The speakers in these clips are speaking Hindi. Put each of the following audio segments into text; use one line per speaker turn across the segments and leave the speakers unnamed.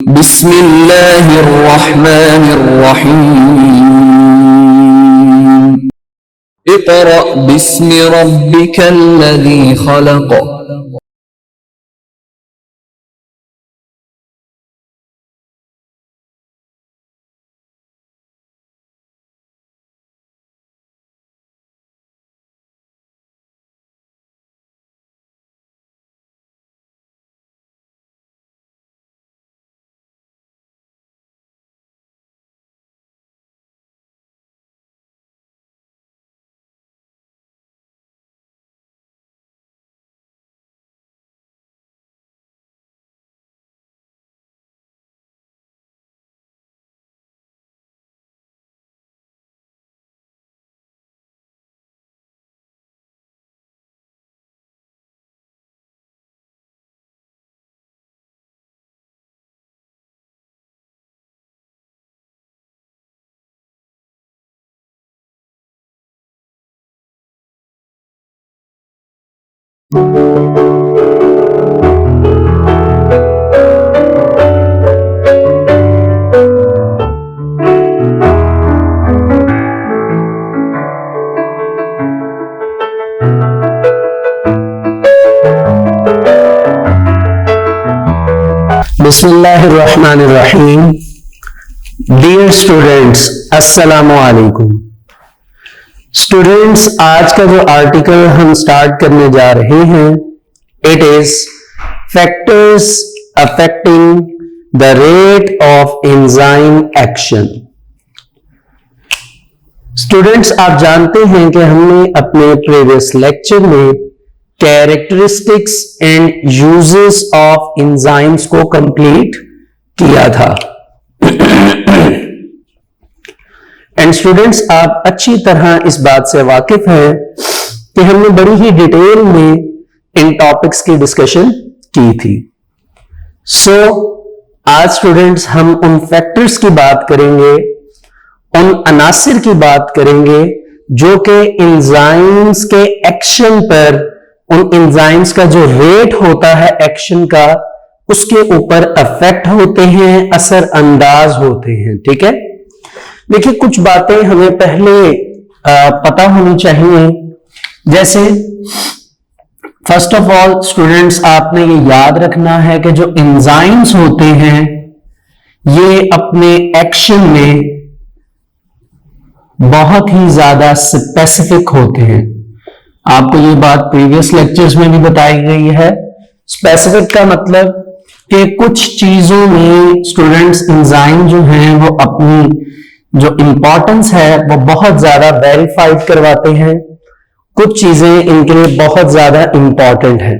बिस्मिल्लाहिर्रहमानिर्रहीम। इक़रा बिस्मि रब्बिकल्लज़ी खलक़।
बिस्मिल्लाहिर्रहमानिर्रहीम। डियर स्टूडेंट्स, अस्सलामु अलैकुम। स्टूडेंट्स, आज का जो आर्टिकल हम स्टार्ट करने जा रहे हैं, it is factors affecting the rate of enzyme action. Students, आप जानते हैं कि हमने अपने प्रीवियस लेक्चर में characteristics and uses of enzymes को कंप्लीट किया था। एंड स्टूडेंट्स, आप अच्छी तरह इस बात से वाकिफ हैं कि हमने बड़ी ही डिटेल में इन टॉपिक्स की डिस्कशन की थी। आज स्टूडेंट्स हम उन फैक्टर्स की बात करेंगे, उन अनासिर की बात करेंगे जो कि एंजाइम्स के एक्शन पर, उन एंजाइम्स का जो रेट होता है एक्शन का, उसके ऊपर अफेक्ट होते हैं, असर अंदाज होते हैं। ठीक है, देखिए कुछ बातें हमें पहले पता होनी चाहिए। जैसे फर्स्ट ऑफ ऑल स्टूडेंट्स, आपने ये याद रखना है कि जो एंजाइम्स होते हैं ये अपने एक्शन में बहुत ही ज्यादा स्पेसिफिक होते हैं। आपको ये बात प्रीवियस लेक्चर्स में भी बताई गई है। स्पेसिफिक का मतलब कि कुछ चीजों में स्टूडेंट्स एंजाइम जो हैं वो अपनी जो इंपॉर्टेंस है वो बहुत ज्यादा वेरीफाइड करवाते हैं, कुछ चीजें इनके लिए बहुत ज्यादा इंपॉर्टेंट है।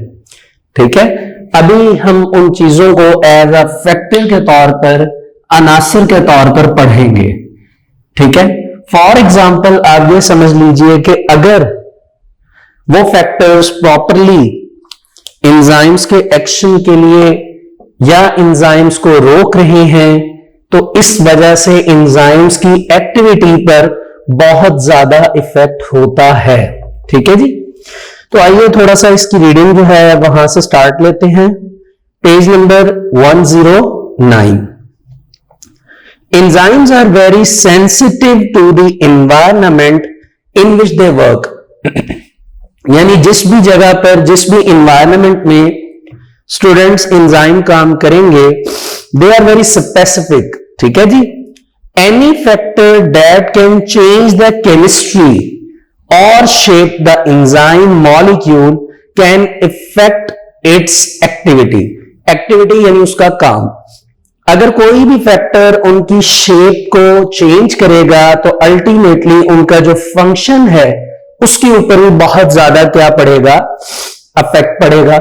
ठीक है, अभी हम उन चीजों को एज अ फैक्टर के तौर पर, अनासिर के तौर पर पढ़ेंगे। ठीक है, फॉर एग्जाम्पल आप ये समझ लीजिए कि अगर वो फैक्टर्स प्रॉपरली एंजाइम्स के एक्शन के लिए या एंजाइम्स को रोक रहे हैं तो इस वजह से एंजाइम्स की एक्टिविटी पर बहुत ज्यादा इफेक्ट होता है। ठीक है जी, तो आइए थोड़ा सा इसकी रीडिंग जो है वहां से स्टार्ट लेते हैं। Page number 109। Enzymes are very sensitive to the environment in which they work. यानी जिस भी जगह पर, जिस भी एनवायरनमेंट में स्टूडेंट्स एंजाइम काम करेंगे, दे आर वेरी स्पेसिफिक। ठीक है जी, any factor that can change the chemistry और shape the enzyme molecule can effect its activity. Activity यानी उसका काम। अगर कोई भी फैक्टर उनकी शेप को चेंज करेगा तो अल्टीमेटली उनका जो फंक्शन है उसके ऊपर भी बहुत ज्यादा क्या पड़ेगा, अफेक्ट पड़ेगा।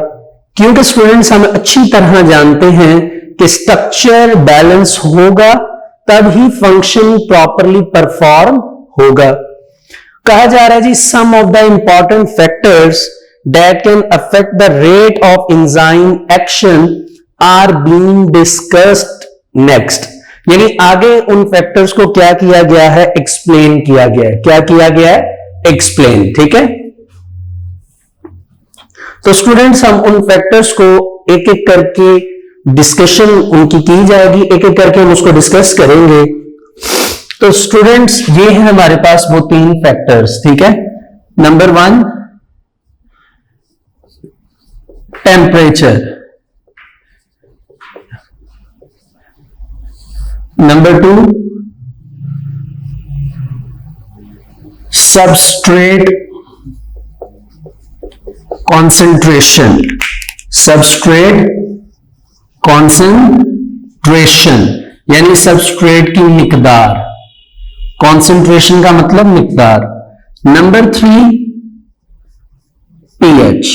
क्योंकि स्टूडेंट्स हम अच्छी तरह जानते हैं कि स्ट्रक्चर बैलेंस होगा तब ही फंक्शन प्रॉपरली परफॉर्म होगा। कहा जा रहा है जी, some of the important factors that can affect the rate of enzyme action are being discussed next. यानी आगे उन फैक्टर्स को क्या किया गया है, एक्सप्लेन किया गया है। क्या किया गया है, एक्सप्लेन। ठीक है, तो स्टूडेंट्स हम उन फैक्टर्स को एक एक करके डिस्कशन उनकी की जाएगी, एक एक करके हम उसको डिस्कस करेंगे। तो स्टूडेंट्स ये है हमारे पास वो 3 फैक्टर्स, ठीक है। Number 1 temperature, number 2 substrate concentration, substrate concentration यानी सबस्ट्रेट की मिकदार, कॉन्सेंट्रेशन का मतलब मिकदार। नंबर 3 पीएच,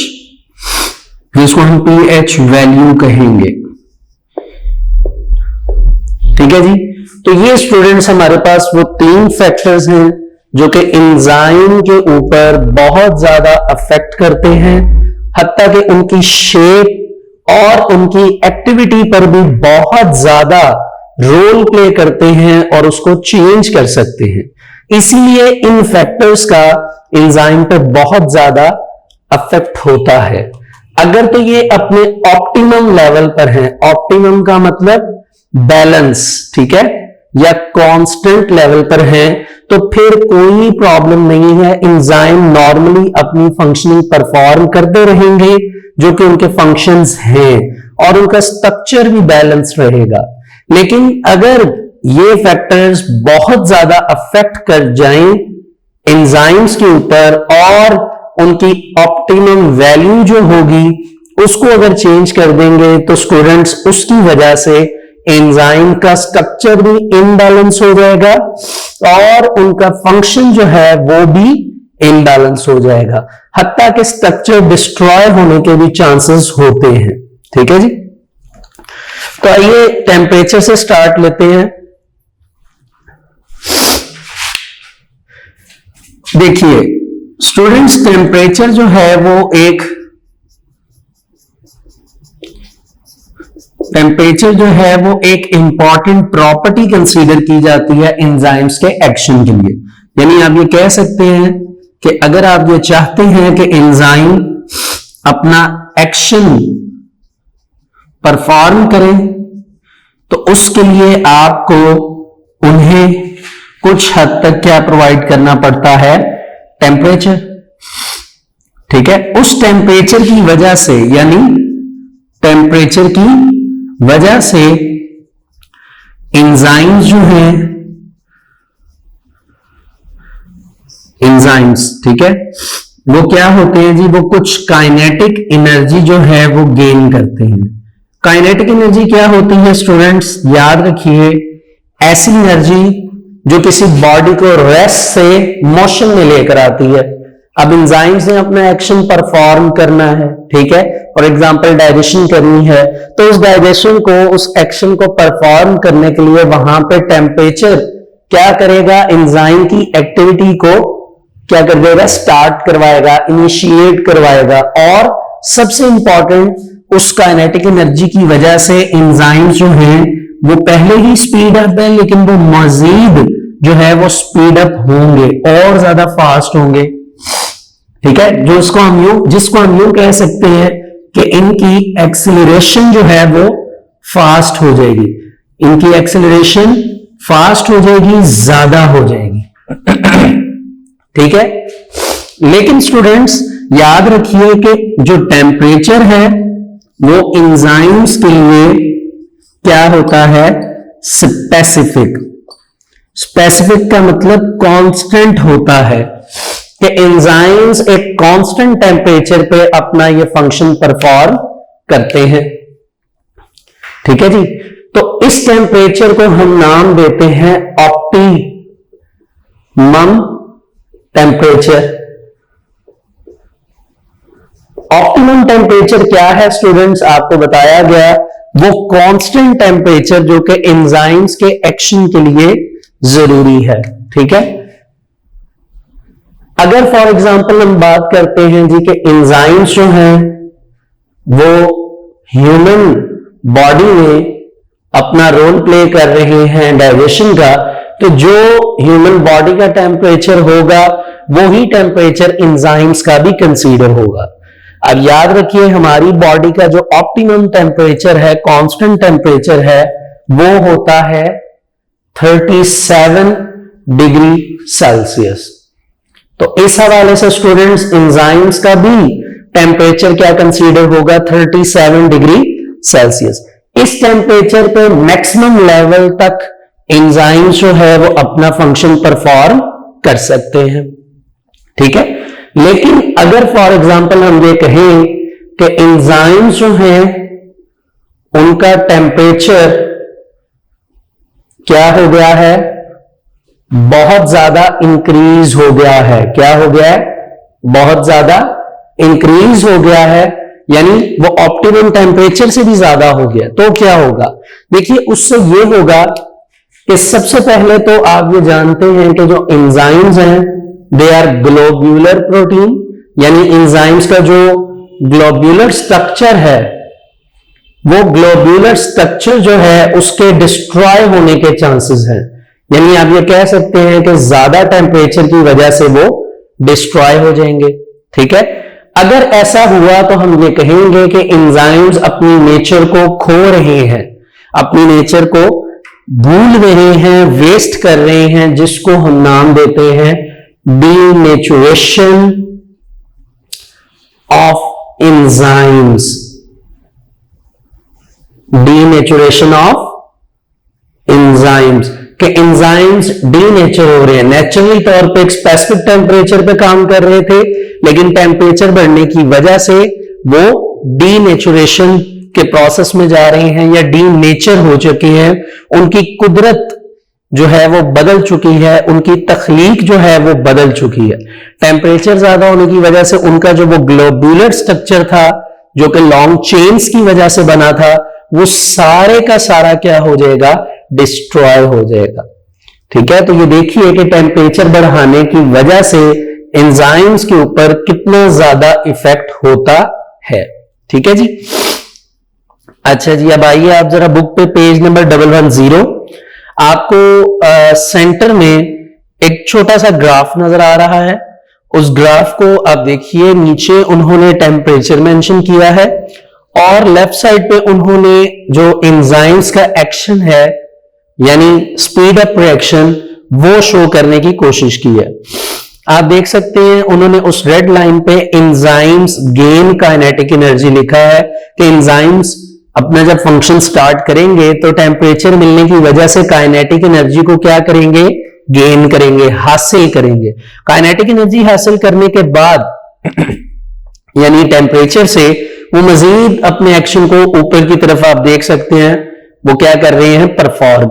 जिसको हम पीएच वैल्यू कहेंगे, ठीक है जी। तो ये स्टूडेंट्स हमारे पास वो 3 फैक्टर्स हैं जो कि एंजाइम के ऊपर बहुत ज्यादा अफेक्ट करते हैं, हत्ता कि उनकी शेप और उनकी एक्टिविटी पर भी बहुत ज्यादा रोल प्ले करते हैं और उसको चेंज कर सकते हैं। इसीलिए इन फैक्टर्स का एंजाइम पर बहुत ज्यादा अफेक्ट होता है। अगर तो ये अपने ऑप्टिमम लेवल पर है, ऑप्टिमम का मतलब बैलेंस, ठीक है, या कांस्टेंट लेवल पर है, तो फिर कोई प्रॉब्लम नहीं है, एंजाइम नॉर्मली अपनी फंक्शनिंग परफॉर्म करते रहेंगे जो कि उनके फंक्शंस हैं और उनका स्ट्रक्चर भी बैलेंस रहेगा। लेकिन अगर ये फैक्टर्स बहुत ज्यादा अफेक्ट कर जाएं एंजाइम्स के ऊपर और उनकी ऑप्टिमम वैल्यू जो होगी उसको अगर चेंज कर देंगे तो स्टूडेंट्स उसकी वजह से एंजाइम का स्ट्रक्चर भी इनबैलेंस हो जाएगा और उनका फंक्शन जो है वो भी इनबैलेंस हो जाएगा, हत्ता कि स्ट्रक्चर डिस्ट्रॉय होने के भी चांसेस होते हैं, ठीक है जी। तो आइए टेम्परेचर से स्टार्ट लेते हैं। देखिए स्टूडेंट्स, टेम्परेचर जो है वो एक टेम्परेचर जो है वो एक इंपॉर्टेंट प्रॉपर्टी कंसीडर की जाती है एंजाइम्स के एक्शन के लिए। यानी आप ये कह सकते हैं कि अगर आप ये चाहते हैं कि एंजाइम अपना एक्शन परफॉर्म करें तो उसके लिए आपको उन्हें कुछ हद तक क्या प्रोवाइड करना पड़ता है, टेम्परेचर, ठीक है। उस टेम्परेचर की वजह से, यानी टेम्परेचर की वजह से एंजाइम्स जो हैं, एंजाइम्स, ठीक है, वो क्या होते हैं जी, वो कुछ काइनेटिक एनर्जी जो है वो गेन करते हैं। काइनेटिक एनर्जी क्या होती है स्टूडेंट्स, याद रखिए, ऐसी एनर्जी जो किसी बॉडी को रेस्ट से मोशन में लेकर आती है। अब एंजाइम्स ने अपना एक्शन परफॉर्म करना है, ठीक है, फॉर एग्जांपल डाइजेशन करनी है, तो उस डाइजेशन को, उस एक्शन को परफॉर्म करने के लिए वहां पे टेम्परेचर क्या करेगा, एंजाइम की एक्टिविटी को क्या कर देगा, स्टार्ट करवाएगा, इनिशिएट करवाएगा। और सबसे इंपॉर्टेंट, उस काइनेटिक एनर्जी की वजह से एंजाइम्स जो हैं वो पहले ही स्पीड अप है, लेकिन वो मजीद जो है वो स्पीड अप होंगे और ज्यादा फास्ट होंगे, ठीक है। जिसको हम यूं कह सकते हैं कि इनकी एक्सेलरेशन जो है वो फास्ट हो जाएगी, इनकी एक्सेलरेशन फास्ट हो जाएगी, ज्यादा हो जाएगी, ठीक है। लेकिन स्टूडेंट्स याद रखिए कि जो टेम्परेचर है वो एंजाइम्स के लिए क्या होता है, स्पेसिफिक। स्पेसिफिक का मतलब कांस्टेंट होता है कि एंजाइम्स एक कांस्टेंट टेम्परेचर पे अपना ये फंक्शन परफॉर्म करते हैं, ठीक है जी। तो इस टेम्परेचर को हम नाम देते हैं ऑप्टिमम टेम्परेचर। ऑप्टिमम टेम्परेचर क्या है स्टूडेंट्स, आपको बताया गया, वो कांस्टेंट टेम्परेचर जो कि एंजाइम्स के एक्शन के लिए जरूरी है, ठीक है। अगर फॉर एग्जांपल हम बात करते हैं जी कि एंजाइम्स जो हैं वो ह्यूमन बॉडी में अपना रोल प्ले कर रहे हैं डाइजेशन का, तो जो ह्यूमन बॉडी का टेम्परेचर होगा वो ही टेम्परेचर एंजाइम्स का भी कंसीडर होगा। अब याद रखिए हमारी बॉडी का जो ऑप्टिमम टेम्परेचर है, कांस्टेंट टेम्परेचर है, वो होता है 37 डिग्री सेल्सियस। तो इस हवाले से स्टूडेंट्स एंजाइम्स का भी टेम्परेचर क्या कंसीडर होगा, 37 डिग्री सेल्सियस। इस टेम्परेचर पे मैक्सिमम लेवल तक एंजाइम्स जो है वो अपना फंक्शन परफॉर्म कर सकते हैं, ठीक है। लेकिन अगर फॉर एग्जांपल हम ये कहें कि एंजाइम्स जो हैं उनका टेम्परेचर क्या हो गया है, बहुत ज्यादा इंक्रीज हो गया है, क्या हो गया है, बहुत ज्यादा इंक्रीज हो गया है, यानी वो ऑप्टिमम टेम्परेचर से भी ज्यादा हो गया, तो क्या होगा, देखिए उससे ये होगा कि सबसे पहले तो आप ये जानते हैं कि जो एंजाइम्स हैं दे आर ग्लोब्यूलर प्रोटीन, यानी एंजाइम्स का जो ग्लोब्यूलर स्ट्रक्चर है वो ग्लोब्यूलर स्ट्रक्चर जो है उसके डिस्ट्रॉय होने के चांसेस हैं, यानी आप ये कह सकते हैं कि ज्यादा टेम्परेचर की वजह से वो डिस्ट्रॉय हो जाएंगे, ठीक है। अगर ऐसा हुआ तो हम ये कहेंगे कि एंजाइम्स अपनी नेचर को खो रहे हैं, अपनी नेचर को भूल रहे हैं, वेस्ट कर रहे हैं, जिसको हम नाम देते हैं denaturation of enzymes, denaturation of enzymes, कि एंजाइम्स डीनेचर हो रहे हैं, नेचुरली तौर पे एक स्पेसिफिक टेम्परेचर पे काम कर रहे थे, लेकिन टेम्परेचर बढ़ने की वजह से वो डीनेचुरेशन के प्रोसेस में जा रहे हैं या डीनेचर हो चुके हैं, उनकी कुदरत जो है वो बदल चुकी है, उनकी तख्लीक जो है वो बदल चुकी है। टेम्परेचर ज्यादा होने की वजह से उनका जो वो ग्लोब्यूलर स्ट्रक्चर था जो कि लॉन्ग चेन्स की वजह से बना था, वो सारे का सारा क्या हो जाएगा, डिस्ट्रॉय हो जाएगा, ठीक है। तो ये देखिए कि टेम्परेचर बढ़ाने की वजह से एंजाइम्स के ऊपर कितना ज्यादा इफेक्ट होता है, ठीक है जी। अच्छा जी, अब आइए आप जरा बुक पे पेज नंबर 110, आपको सेंटर में एक छोटा सा ग्राफ नजर आ रहा है। उस ग्राफ को आप देखिए, नीचे उन्होंने टेम्परेचर मेंशन किया है और लेफ्ट साइड पे उन्होंने जो एंजाइम्स का एक्शन है यानी स्पीड अप रिएक्शन वो शो करने की कोशिश की है। आप देख सकते हैं उन्होंने उस रेड लाइन पे एंजाइम्स गेन काइनेटिक एनर्जी लिखा है कि एंजाइम्स अपना जब फंक्शन स्टार्ट करेंगे तो टेम्परेचर मिलने की वजह से काइनेटिक एनर्जी को क्या करेंगे, गेन करेंगे, हासिल करेंगे। काइनेटिक एनर्जी हासिल करने के बाद यानी टेम्परेचर से वो मजीद अपने एक्शन को ऊपर की तरफ आप देख सकते हैं वो क्या कर रहे हैं, परफॉर्म।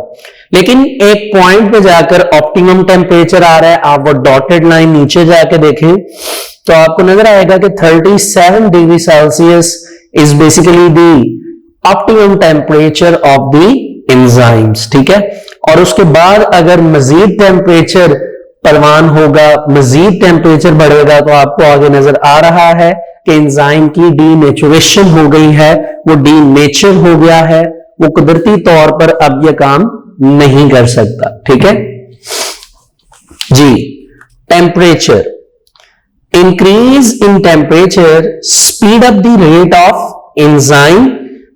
लेकिन एक पॉइंट पे जाकर ऑप्टिमम टेम्परेचर आ रहा है, आप वो डॉटेड लाइन नीचे जाके देखें तो आपको नजर आएगा कि 37 degree Celsius is basically the optimum temperature of the enzymes, ठीक है। और उसके बाद अगर मजीद टेम्परेचर परवान होगा, मजीद टेम्परेचर बढ़ेगा तो आपको आगे नजर आ रहा है कि एंजाइम की डीनेचुरेशन हो गई है, वो डीनेचर हो गया है, वो कुदरती तौर पर अब यह काम नहीं कर सकता, ठीक है जी। Temperature increase in temperature speed up the rate of enzyme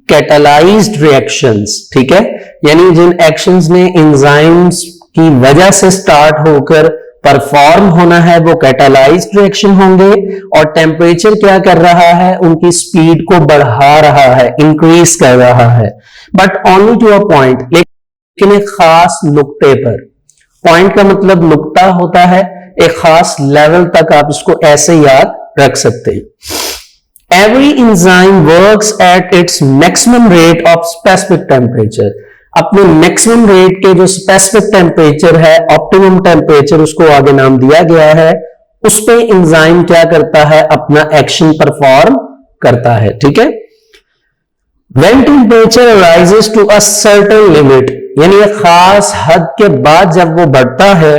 catalysed reactions, ठीक है। यानी जिन एक्शंस ने एंजाइम्स की वजह से स्टार्ट होकर परफॉर्म होना है वो कैटालाइज्ड रिएक्शन होंगे, और टेम्परेचर क्या कर रहा है, उनकी स्पीड को बढ़ा रहा है, इंक्रीज कर रहा है, but only to a point, लेकिन एक खास नुक्ते पर। पॉइंट का मतलब नुक्ता होता है, एक खास लेवल तक आप इसको ऐसे याद रख सकते हैं। Every enzyme works at its maximum rate of specific temperature. अपने मैक्सिमम रेट के जो स्पेसिफिक टेम्परेचर है, ऑप्टिमम टेम्परेचर उसको आगे नाम दिया गया है, उस पे एंजाइम क्या करता है, अपना एक्शन परफॉर्म करता है, ठीक है। When temperature rises to a certain limit, यानी एक खास हद के बाद जब वो बढ़ता है,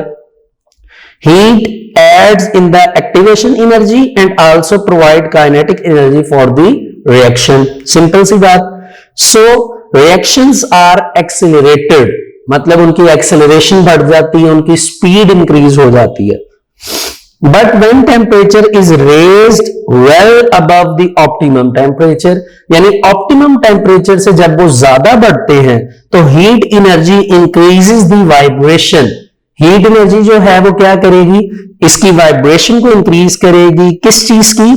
heat adds in the activation energy and also provide kinetic energy for the reaction. Simple सी बात। So reactions are accelerated, मतलब उनकी एक्सेलरेशन बढ़ जाती है, उनकी स्पीड इंक्रीज हो जाती है। But when temperature is raised well above the optimum temperature, यानी optimum temperature से जब वो ज्यादा बढ़ते हैं तो heat energy increases the vibration. heat energy जो है वो क्या करेगी, इसकी vibration को increase करेगी. किस चीज की?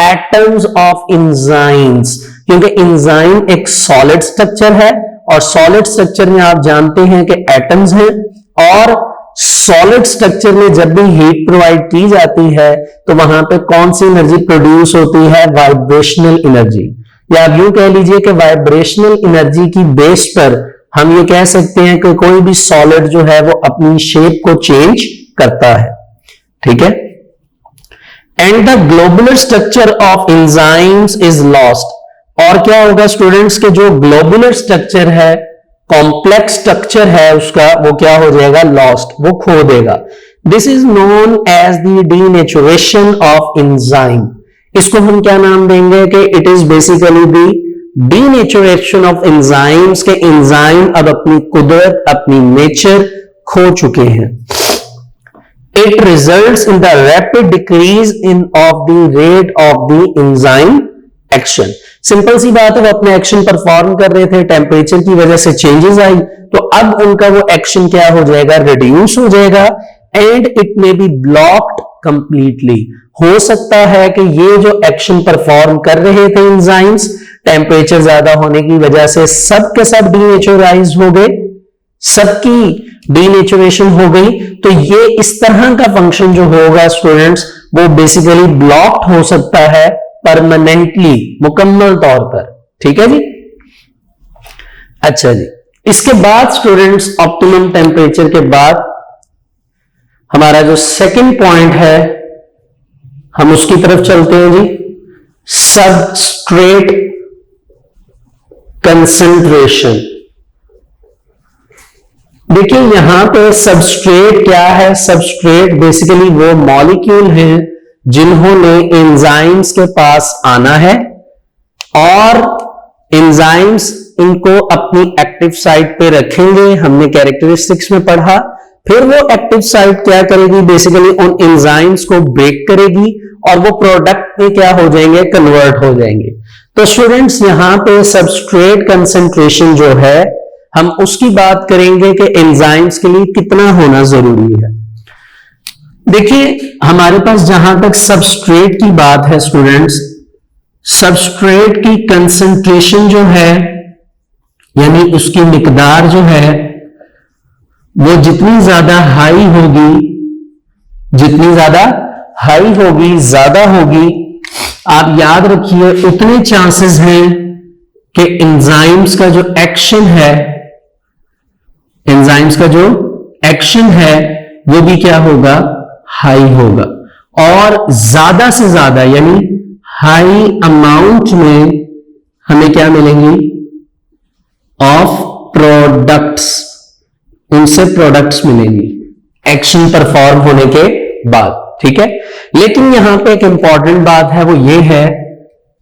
atoms of enzymes, क्योंकि enzyme एक solid structure है और solid structure में आप जानते हैं कि atoms हैं, और सॉलिड स्ट्रक्चर में जब भी हीट प्रोवाइड की जाती है तो वहां पे कौन सी एनर्जी प्रोड्यूस होती है? Vibrational energy. या आप यूं कह लीजिए कि वाइब्रेशनल एनर्जी की बेस पर हम ये कह सकते हैं कि कोई भी सॉलिड जो है वो अपनी शेप को चेंज करता है. ठीक है. And the globular structure of enzymes is lost. और क्या होगा स्टूडेंट्स के जो ग्लोबुलर स्ट्रक्चर है, कॉम्प्लेक्स स्ट्रक्चर है उसका, वो क्या हो जाएगा? लॉस्ट, वो खो देगा. This is known as the denaturation of enzyme. इसको हम क्या नाम देंगे कि it is basically the denaturation of enzymes, के एंजाइम अब अपनी कुदरत, अपनी नेचर खो चुके हैं. It results in the rapid decrease in of the rate of the enzyme action. Simple सी बात है, वो अपने एक्शन परफॉर्म कर रहे थे, टेम्परेचर की वजह से चेंजेस आई, तो अब उनका वो एक्शन क्या हो जाएगा? रिड्यूस हो जाएगा. And it may be blocked completely. हो सकता है कि ये जो एक्शन परफॉर्म कर रहे थे एंजाइम्स, टेम्परेचर ज्यादा होने की वजह से सब के सब डीनेचुराइज हो गए, सबकी डीनेचुरेशन हो गई. तो ये इस तरह का फंक्शन जो होगा स्टूडेंट्स, वो बेसिकली ब्लॉक्ड हो सकता है परमानेंटली, मुकम्मल तौर पर. ठीक है जी. अच्छा जी, इसके बाद स्टूडेंट्स ऑप्टिमम टेम्परेचर के बाद हमारा जो सेकंड पॉइंट है, हम उसकी तरफ चलते हैं जी. Substrate concentration. देखिए यहां पे सबस्ट्रेट क्या है? सबस्ट्रेट बेसिकली वो मॉलिक्यूल हैं जिन्होंने एंजाइम्स के पास आना है और एंजाइम्स इनको अपनी एक्टिव साइट पे रखेंगे. हमने कैरेक्टरिस्टिक्स में पढ़ा. फिर वो एक्टिव साइट क्या करेगी? बेसिकली उन एंजाइम्स को ब्रेक करेगी और वो प्रोडक्ट में क्या हो जाएंगे? कन्वर्ट हो जाएंगे. तो स्टूडेंट्स यहां पे सबस्ट्रेट कंसंट्रेशन जो है, हम उसकी बात करेंगे कि एंजाइम्स के लिए कितना होना जरूरी है. देखिए हमारे पास जहां तक सबस्ट्रेट की बात है स्टूडेंट्स, सबस्ट्रेट की कंसंट्रेशन जो है, यानी उसकी मिकदार जो है, वो जितनी ज्यादा हाई होगी, जितनी ज्यादा हाई होगी, ज्यादा होगी, आप याद रखिए उतने चांसेस हैं कि एंजाइम्स का जो एक्शन है, एंजाइम्स का जो एक्शन है वो भी क्या होगा? हाई होगा. और ज्यादा से ज्यादा यानी हाई अमाउंट में हमें क्या मिलेंगी? ऑफ प्रोडक्ट्स, उनसे प्रोडक्ट्स मिलेंगी एक्शन परफॉर्म होने के बाद. ठीक है. लेकिन यहां पे एक इंपॉर्टेंट बात है, वो ये है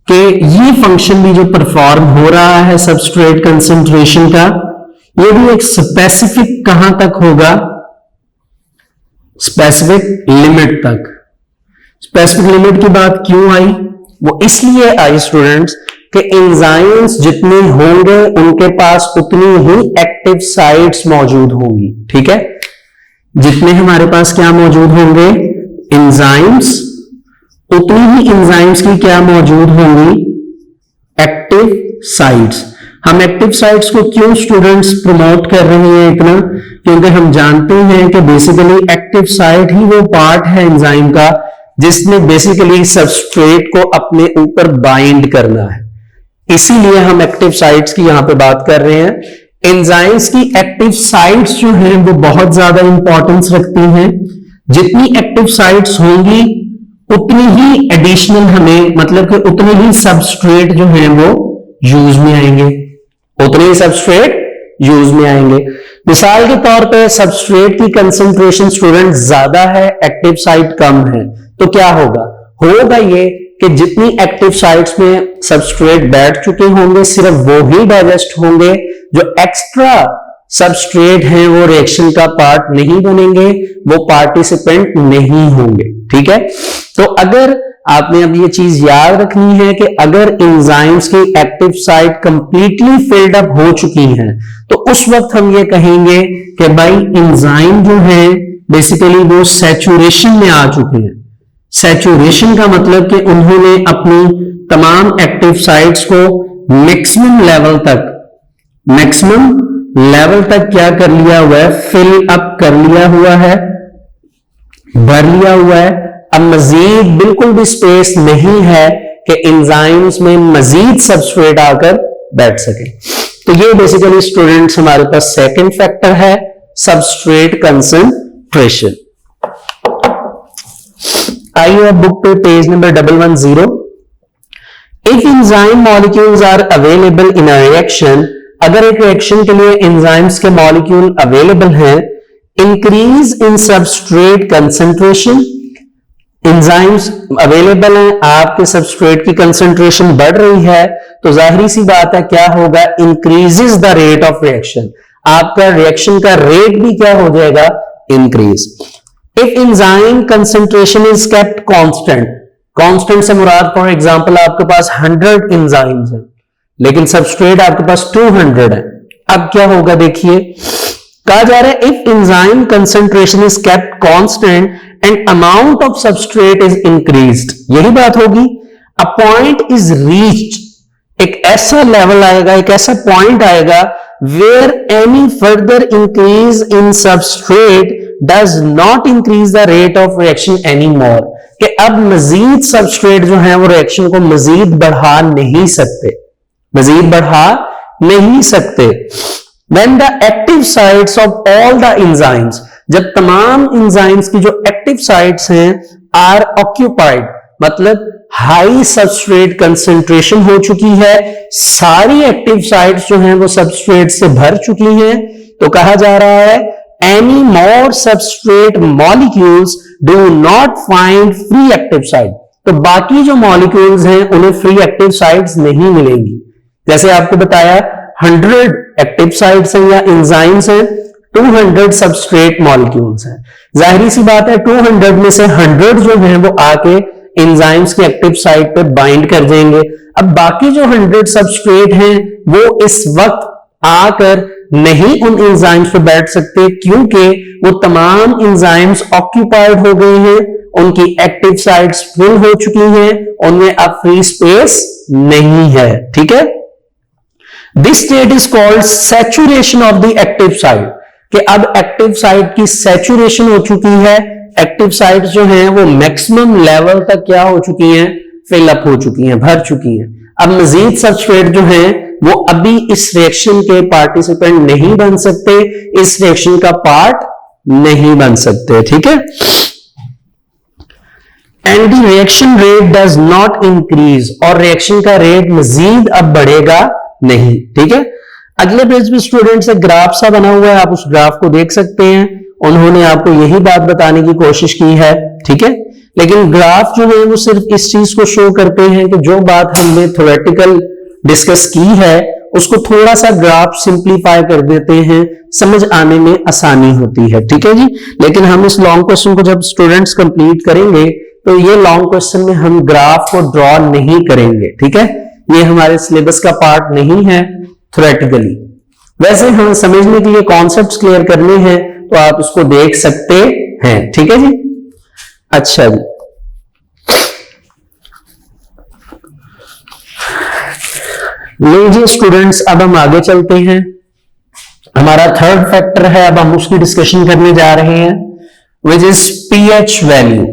कि ये फंक्शन भी जो परफॉर्म हो रहा है सबस्ट्रेट कंसंट्रेशन का, ये भी एक स्पेसिफिक कहां तक होगा? स्पेसिफिक लिमिट तक. स्पेसिफिक लिमिट की बात क्यों आई? वो इसलिए आई स्टूडेंट्स कि एंजाइम्स जितने होंगे उनके पास उतनी ही एक्टिव साइट्स मौजूद होंगी. ठीक है. जितने हमारे पास क्या मौजूद होंगे? एंजाइम्स, उतनी ही एंजाइम्स की क्या मौजूद होंगी? Active sites. हम एक्टिव साइट्स को क्यों स्टूडेंट्स प्रमोट कर रहे हैं इतना? क्योंकि हम जानते हैं कि बेसिकली एक्टिव साइट ही वो पार्ट है एंजाइम का जिसमें बेसिकली सबस्ट्रेट को अपने ऊपर बाइंड करना है. इसीलिए हम एक्टिव साइट्स की यहां पे बात कर रहे हैं. एंजाइम्स की एक्टिव साइट्स जो हैं वो बहुत ज्यादा इंपॉर्टेंस रखती हैं. जितनी एक्टिव साइट्स होंगी उतनी ही एडिशनल हमें, मतलब कि उतने ही सबस्ट्रेट जो है वो यूज में आएंगे, उतने ही सबस्ट्रेट यूज में आएंगे. मिसाल के तौर पे सबस्ट्रेट की कंसंट्रेशन स्टूडेंट ज्यादा है, एक्टिव साइट कम है, तो क्या होगा? होगा ये कि जितनी एक्टिव साइट्स में सबस्ट्रेट बैठ चुके होंगे सिर्फ वो ही डाइजेस्ट होंगे, जो एक्स्ट्रा सबस्ट्रेट हैं वो रिएक्शन का पार्ट नहीं बनेंगे, वो पार्टिसिपेंट नहीं होंगे। ठीक है, तो अगर आपने अब ये चीज याद रखनी है कि अगर एंजाइम्स की active site completely filled up हो चुकी हैं तो उस वक्त हम ये कहेंगे कि भाई एंजाइम जो है बेसिकली वो सैचुरेशन में आ चुके हैं। सैचुरेशन का मतलब कि उन्होंने अपनी तमाम एक्टिव साइट्स को मैक्सिमम लेवल तक क्या कर लिया हुआ है, फिल अप कर लिया हुआ है, भर लिया हुआ है। अब मजीद बिल्कुल भी स्पेस नहीं है कि एंजाइम्स में मजीद सबस्ट्रेट आकर बैठ सके। तो ये बेसिकली स्टूडेंट्स हमारे पास सेकंड फैक्टर है, सबस्ट्रेट कंसंट्रेशन। आइए अब बुक पे page number 110। If enzyme molecules are available in a reaction, अगर एक रिएक्शन के लिए एंजाइम्स के मॉलिक्यूल अवेलेबल हैं, increase in substrate concentration, enzymes available हैं, आपके सबस्ट्रेट की कंसंट्रेशन बढ़ रही है, तो जाहिर सी बात है क्या होगा, increases the rate of reaction, आपका रिएक्शन का रेट भी क्या हो जाएगा, increase. If enzyme concentration is kept constant, constant से मुराद फॉर एग्जांपल आपके पास 100 एंजाइम्स हैं लेकिन सबस्ट्रेट आपके पास 200 है, अब क्या होगा देखिए, कहा जा रहा है if enzyme concentration is kept constant and amount of substrate is increased, यही बात होगी। अ पॉइंट इज रीच्ड, एक ऐसा लेवल आएगा, एक ऐसा पॉइंट आएगा where any further increase in substrate does not increase the rate of reaction any more, कि अब मजीद सबस्ट्रेट जो है वो रिएक्शन को मजीद बढ़ा नहीं सकते, मजीद बढ़ा नहीं सकते। When the active sites of all the enzymes, जब तमाम एंजाइम्स की जो एक्टिव साइट्स हैं आर ऑक्यूपाइड, मतलब हाई सबस्ट्रेट कंसंट्रेशन हो चुकी है, सारी एक्टिव साइट्स जो हैं वो सबस्ट्रेट से भर चुकी हैं, तो कहा जा रहा है any more substrate molecules do not find free active site, तो बाकी जो मॉलिक्यूल्स हैं उन्हें फ्री एक्टिव साइट्स नहीं मिलेंगी। जैसे आपको बताया 100 एक्टिव साइट्स हैं या एंजाइम्स हैं, 200 सबस्ट्रेट मॉलिक्यूल्स हैं, जाहिर सी बात है 200 में से 100 जो हैं वो आके एंजाइम्स के एक्टिव साइट पे बाइंड कर देंगे। अब बाकी जो 100 सबस्ट्रेट हैं वो इस वक्त आकर नहीं उन एंजाइम्स पे बैठ सकते क्योंकि वो तमाम एंजाइम्स ऑक्यूपाइड हो गए हैं, उनकी एक्टिव साइट्स फिल हो चुकी हैं, उनमें अब फ्री स्पेस नहीं है। ठीक है, this state is called saturation of the active site, कि अब एक्टिव साइट की सैचुरेशन हो चुकी है, एक्टिव साइट जो हैं वो मैक्सिमम लेवल तक क्या हो चुकी हैं, फिल अप हो चुकी हैं, भर चुकी हैं। अब मजीद सबस्ट्रेट जो हैं वो अभी इस रिएक्शन के पार्टिसिपेंट नहीं बन सकते, इस रिएक्शन का पार्ट नहीं बन सकते। ठीक है, and the reaction rate does not increase, और रिएक्शन का रेट मजीद अब बढ़ेगा नहीं। ठीक है, अगले पेज पे स्टूडेंट से ग्राफ सा बना हुआ है, आप उस ग्राफ को देख सकते हैं, उन्होंने आपको यही बात बताने की कोशिश की है। ठीक है, लेकिन ग्राफ जो है वो सिर्फ इस चीज को शो करते हैं कि जो बात हमने थ्योरेटिकल डिस्कस की है उसको थोड़ा सा ग्राफ सिंप्लीफाई कर देते हैं, समझ आने में आसानी होती है। ठीक है जी, लेकिन हम इस लॉन्ग क्वेश्चन को जब स्टूडेंट्स कंप्लीट करेंगे तो ये लॉन्ग क्वेश्चन में हम ग्राफ को ड्रॉ नहीं करेंगे। ठीक है, ये हमारे सिलेबस का पार्ट नहीं है थ्योरेटिकली। वैसे हम समझने के लिए कॉन्सेप्ट्स क्लियर करने हैं तो आप इसको देख सकते हैं। ठीक है जी, अच्छा जी, लीजिए स्टूडेंट्स अब हम आगे चलते हैं। हमारा थर्ड फैक्टर है, अब हम उसकी डिस्कशन करने जा रहे हैं, विच इज पीएच वैल्यू।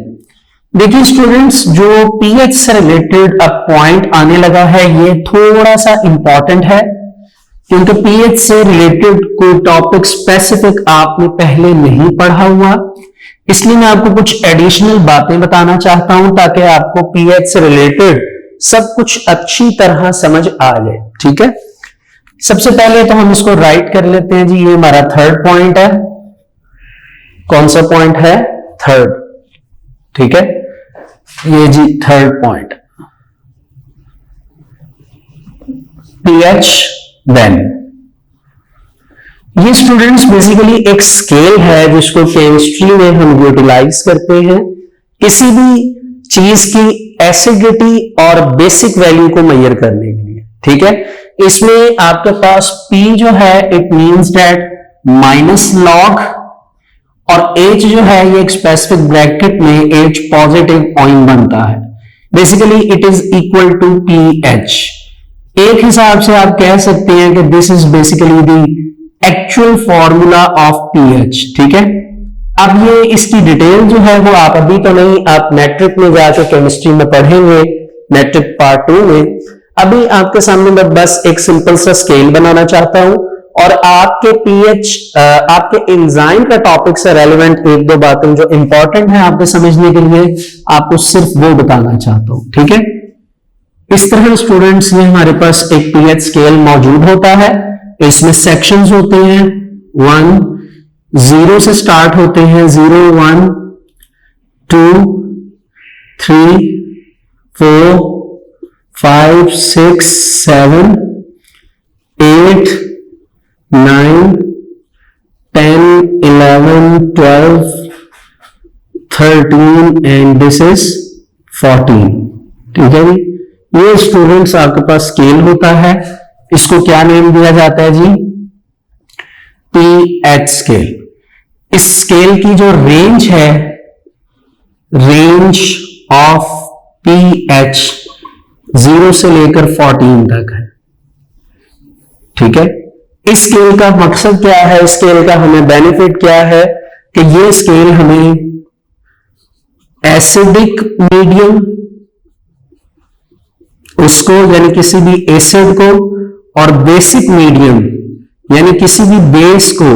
देखिए स्टूडेंट्स, जो पीएच से रिलेटेड अब पॉइंट आने लगा है ये थोड़ा सा इंपॉर्टेंट है, क्योंकि पीएच से रिलेटेड कोई टॉपिक स्पेसिफिक आपने पहले नहीं पढ़ा हुआ, इसलिए मैं आपको कुछ एडिशनल बातें बताना चाहता हूं ताकि आपको पीएच से रिलेटेड सब कुछ अच्छी तरह समझ आ जाए। ठीक है, सबसे पहले तो हम इसको राइट कर लेते हैं जी, ये हमारा थर्ड पॉइंट है। कौन सा पॉइंट है? थर्ड। ठीक है, ये जी थर्ड पॉइंट, पीएच वैल्यू। ये स्टूडेंट्स बेसिकली एक स्केल है जिसको केमिस्ट्री में हम यूटिलाइज करते हैं किसी भी चीज की एसिडिटी और बेसिक वैल्यू को मेजर करने के लिए। ठीक है, इसमें आपके पास P जो है it means that minus log, और H जो है ये एक स्पेसिफिक ब्रैकेट में H पॉजिटिव आयन बनता है। Basically it is equal to pH। एक हिसाब से आप कह सकते हैं कि this is basically the actual formula of pH। ठीक है, अब ये इसकी डिटेल जो है वो आप अभी तो नहीं, आप मैट्रिक में जाकर केमिस्ट्री में पढ़ेंगे, मैट्रिक पार्ट 2 में। अभी आपके सामने मैं बस एक सिंपल सा स्केल बनाना चाहता हूं और आपके pH, आपके एंजाइम का टॉपिक से रेलेवेंट एक दो बातें जो इंपॉर्टेंट है आपके समझने के लिए, आपको सिर्फ वो बताना चाहता हूं। ठीक है, इस तरह स्टूडेंट्स ये हमारे पास एक pH स्केल मौजूद होता है। इसमें सेक्शंस होते हैं, 1 0 से स्टार्ट होते हैं, 0 1 2 3 4 5 6 7 8 9 10 11 12 13 एंड दिस इज 14। ठीक है जी, ये स्टूडेंट्स आपके पास स्केल होता है, इसको क्या नेम दिया जाता है जी? pH scale. इस स्केल की जो रेंज है, रेंज ऑफ pH 0 से लेकर 14 तक है। ठीक है, इस स्केल का मकसद क्या है, इस स्केल का हमें बेनिफिट क्या है कि ये स्केल हमें एसिडिक मीडियम उसको यानी किसी भी एसिड को और बेसिक मीडियम यानी किसी भी बेस को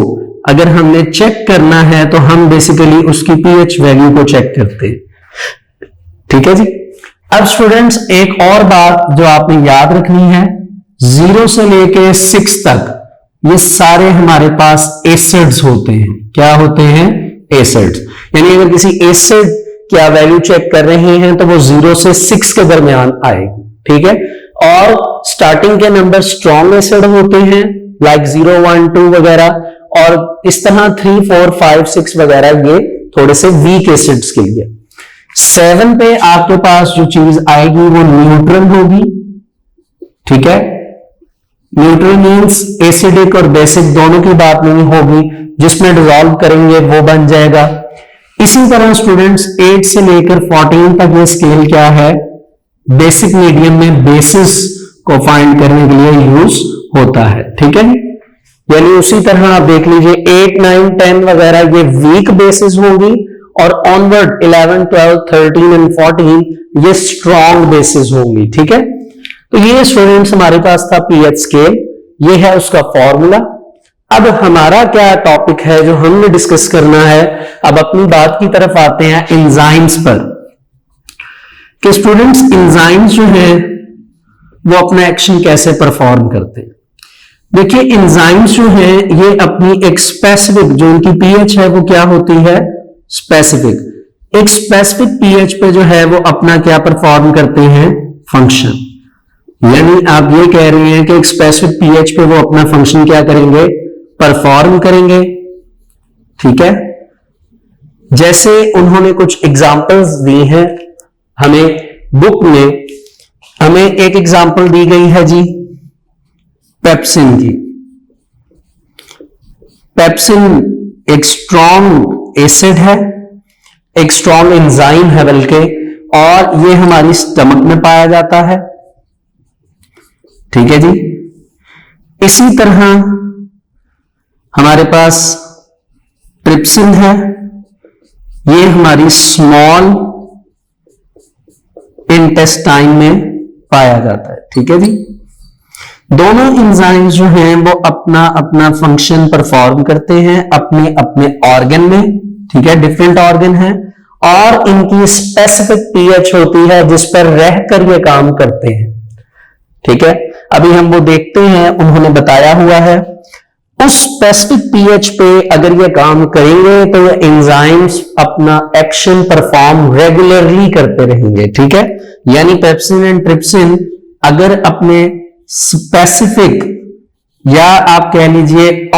अगर हमने चेक करना है तो हम बेसिकली उसकी pH वैल्यू को चेक करते हैं। ठीक है जी, अब स्टूडेंट्स एक और बात जो आपने याद रखनी है, 0 से लेके 6 तक ये सारे हमारे पास एसिड्स होते हैं। क्या होते हैं? एसिड्स। यानी अगर किसी एसिड की वैल्यू चेक कर रहे हैं तो वो 0 से 6 के दरमियान आएगी। ठीक है, और स्टार्टिंग के नंबर स्ट्रॉन्ग एसिड होते हैं लाइक 0 1 2 वगैरह, और इस तरह 3 4 5 6 वगैरह ये थोड़े से वीक एसिड्स के लिए। 7 पे आपके पास जो चीज आएगी वो न्यूट्रल होगी। ठीक है, न्यूट्रल मींस एसिडिक और बेसिक दोनों की बात नहीं होगी, जिसमें डिसॉल्व करेंगे वो बन जाएगा। इसी तरह स्टूडेंट्स 8 से लेकर 14 तक ये स्केल क्या है? बेसिक मीडियम में बेसिस को फाइंड करने के लिए यूज होता है। ठीक है, यानी उसी तरह आप देख लीजिए 8 9 10 वगैरह ये वीक बेसिस होंगी, और ऑनवर्ड 11 12 13 एंड 14 ये स्ट्रॉन्ग बेसिस होंगी। ठीक है, तो ये स्टूडेंट्स हमारे पास था pH स्केल, ये है उसका फॉर्मूला। अब हमारा क्या टॉपिक है जो हमने डिस्कस करना है, अब अपनी बात की तरफ आते हैं एंजाइम्स पर, कि स्टूडेंट्स एंजाइम्स जो है वो अपना एक्शन कैसे परफॉर्म करते हैं। देखिए एंजाइम्स जो है ये अपनी एक स्पेसिफिक, जो उनकी pH है वो क्या होती है? स्पेसिफिक। एक स्पेसिफिक pH पे जो है वो अपना क्या परफॉर्म करते हैं? फंक्शन। यानी आप ये कह रहे हैं कि एक स्पेसिफिक pH पे वो अपना फंक्शन क्या करेंगे? परफॉर्म करेंगे। ठीक है, जैसे उन्होंने कुछ एग्जांपल्स दी हैं हमें बुक में, हमें एक एग्जांपल दी गई है जी पेप्सिन की। पेप्सिन एक स्ट्रॉन्ग एसिड है, एक स्ट्रॉन्ग एंजाइम है बल्कि, और ये हमारी स्टमक में पाया जाता है। ठीक है जी, इसी तरह हमारे पास ट्रिप्सिन है, ये हमारी स्मॉल इंटेस्टाइन में पाया जाता है। ठीक है जी, दोनों एंजाइम्स जो हैं वो अपना अपना फंक्शन परफॉर्म करते हैं अपने अपने ऑर्गन में। ठीक है, डिफरेंट ऑर्गन है, और इनकी स्पेसिफिक pH होती है जिस पर रहकर ये काम करते हैं। ठीक है, अभी हम वो देखते हैं, उन्होंने बताया हुआ है उस स्पेसिफिक pH पे अगर ये काम करेंगे तो ये एंजाइम्स अपना एक्शन परफॉर्म रेगुलरली करते रहेंगे। ठीक है, यानी पेप्सिन एंड ट्रिप्सिन अगर अपने स्पेसिफिक या आप कह लीजिए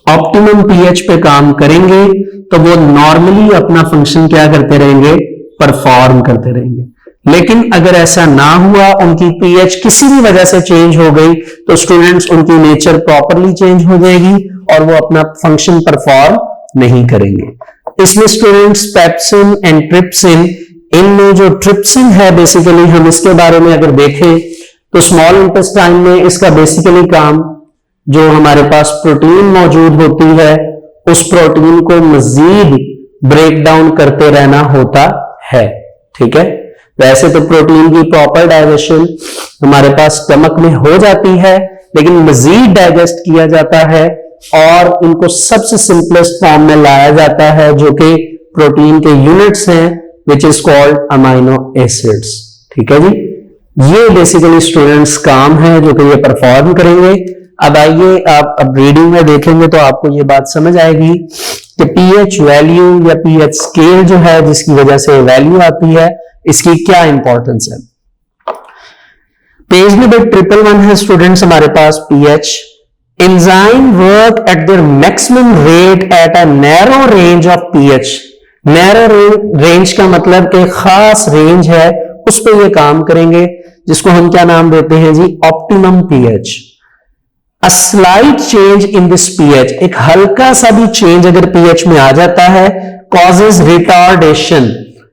ऑप्टिमम पीएच पे काम करेंगे तो वो नॉर्मली अपना फंक्शन क्या करते रहेंगे, परफॉर्म करते रहेंगे। लेकिन अगर ऐसा ना हुआ, उनकी पीएच किसी भी वजह से चेंज हो गई, तो स्टूडेंट्स उनकी नेचर प्रॉपरली चेंज हो जाएगी और वो अपना फंक्शन परफॉर्म नहीं करेंगे। इसमें स्टूडेंट्स पेप्सिन एंड ट्रिप्सिन, इनमें जो ट्रिप्सिन है बेसिकली हम इसके बारे में अगर देखें तो स्मॉल इंटेस्टाइन में इसका बेसिकली काम, जो हमारे पास प्रोटीन मौजूद होती है उस प्रोटीन को मजीद ब्रेक डाउन करते रहना होता है। ठीक है, वैसे तो प्रोटीन की प्रॉपर डाइजेशन हमारे पास स्टमक में हो जाती है, लेकिन मजीद डाइजेस्ट किया जाता है और इनको सबसे सिंपलेस्ट फॉर्म में लाया जाता है जो कि प्रोटीन के यूनिट्स हैं, which is called amino acids. ठीक है जी, ये बेसिकली स्टूडेंट्स काम है जो कि ये परफॉर्म करेंगे। अब आइए आप अब रीडिंग में देखेंगे तो आपको ये बात समझ आएगी कि पीएच वैल्यू या पीएच स्केल जो है जिसकी वजह से वैल्यू आती है, इसकी क्या इंपॉर्टेंस है। पेज नंबर 111 है स्टूडेंट्स हमारे पास pH. Enzyme work at their maximum rate at a narrow range of pH. Narrow range का मतलब कि खास रेंज है, उस पर ये काम करेंगे, जिसको हम क्या नाम देते हैं जी, optimum pH. A slight change in this pH, एक हल्का सा भी चेंज अगर pH में आ जाता है, causes retardation।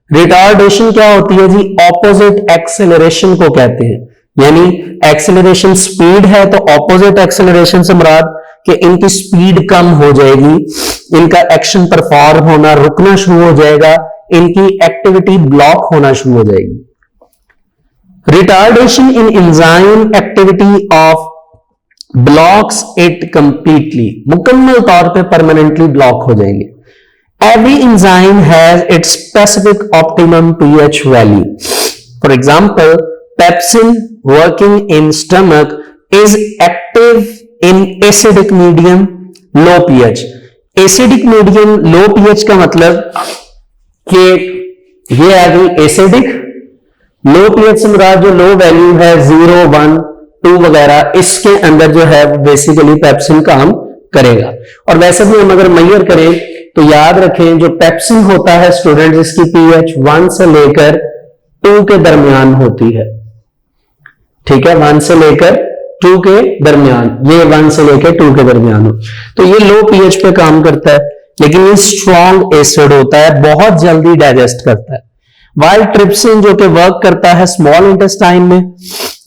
रिटार्डेशन क्या होती है जी, ऑपोजिट एक्सेलरेशन को कहते हैं। यानी एक्सेलरेशन स्पीड है तो ऑपोजिट एक्सेलरेशन से मुराद कि इनकी स्पीड कम हो जाएगी, इनका एक्शन परफॉर्म होना रुकना शुरू हो जाएगा, इनकी एक्टिविटी ब्लॉक होना शुरू हो जाएगी। Retardation in enzyme activity of blocks it completely, मुकम्मल तौर पे परमानेंटली ब्लॉक हो जाएंगे। Every enzyme has its specific optimum pH value. For example, pepsin working in stomach is active in acidic medium low pH. Acidic medium low pH का मतलब कि ये आ गई एसिडिक, लो पीएच से मुराद जो लो वैल्यू है 0, 1, 2 वगैरह, इसके अंदर जो है बेसिकली पेप्सिन काम करेगा। और वैसे भी हम अगर मेजर करें तो याद रखें जो पेप्सिन होता है स्टूडेंट, इसकी पीएच 1 से लेकर 2 के दरमियान होती है। ठीक है, 1 से लेकर 2 के दरमियान, ये 1 से लेकर 2 के दरमियान हो तो ये लो पीएच पे काम करता है, लेकिन ये स्ट्रॉन्ग एसिड होता है, बहुत जल्दी डाइजेस्ट करता है। वाइल ट्रिप्सिन जो कि वर्क करता है स्मॉल इंटेस्टाइन में,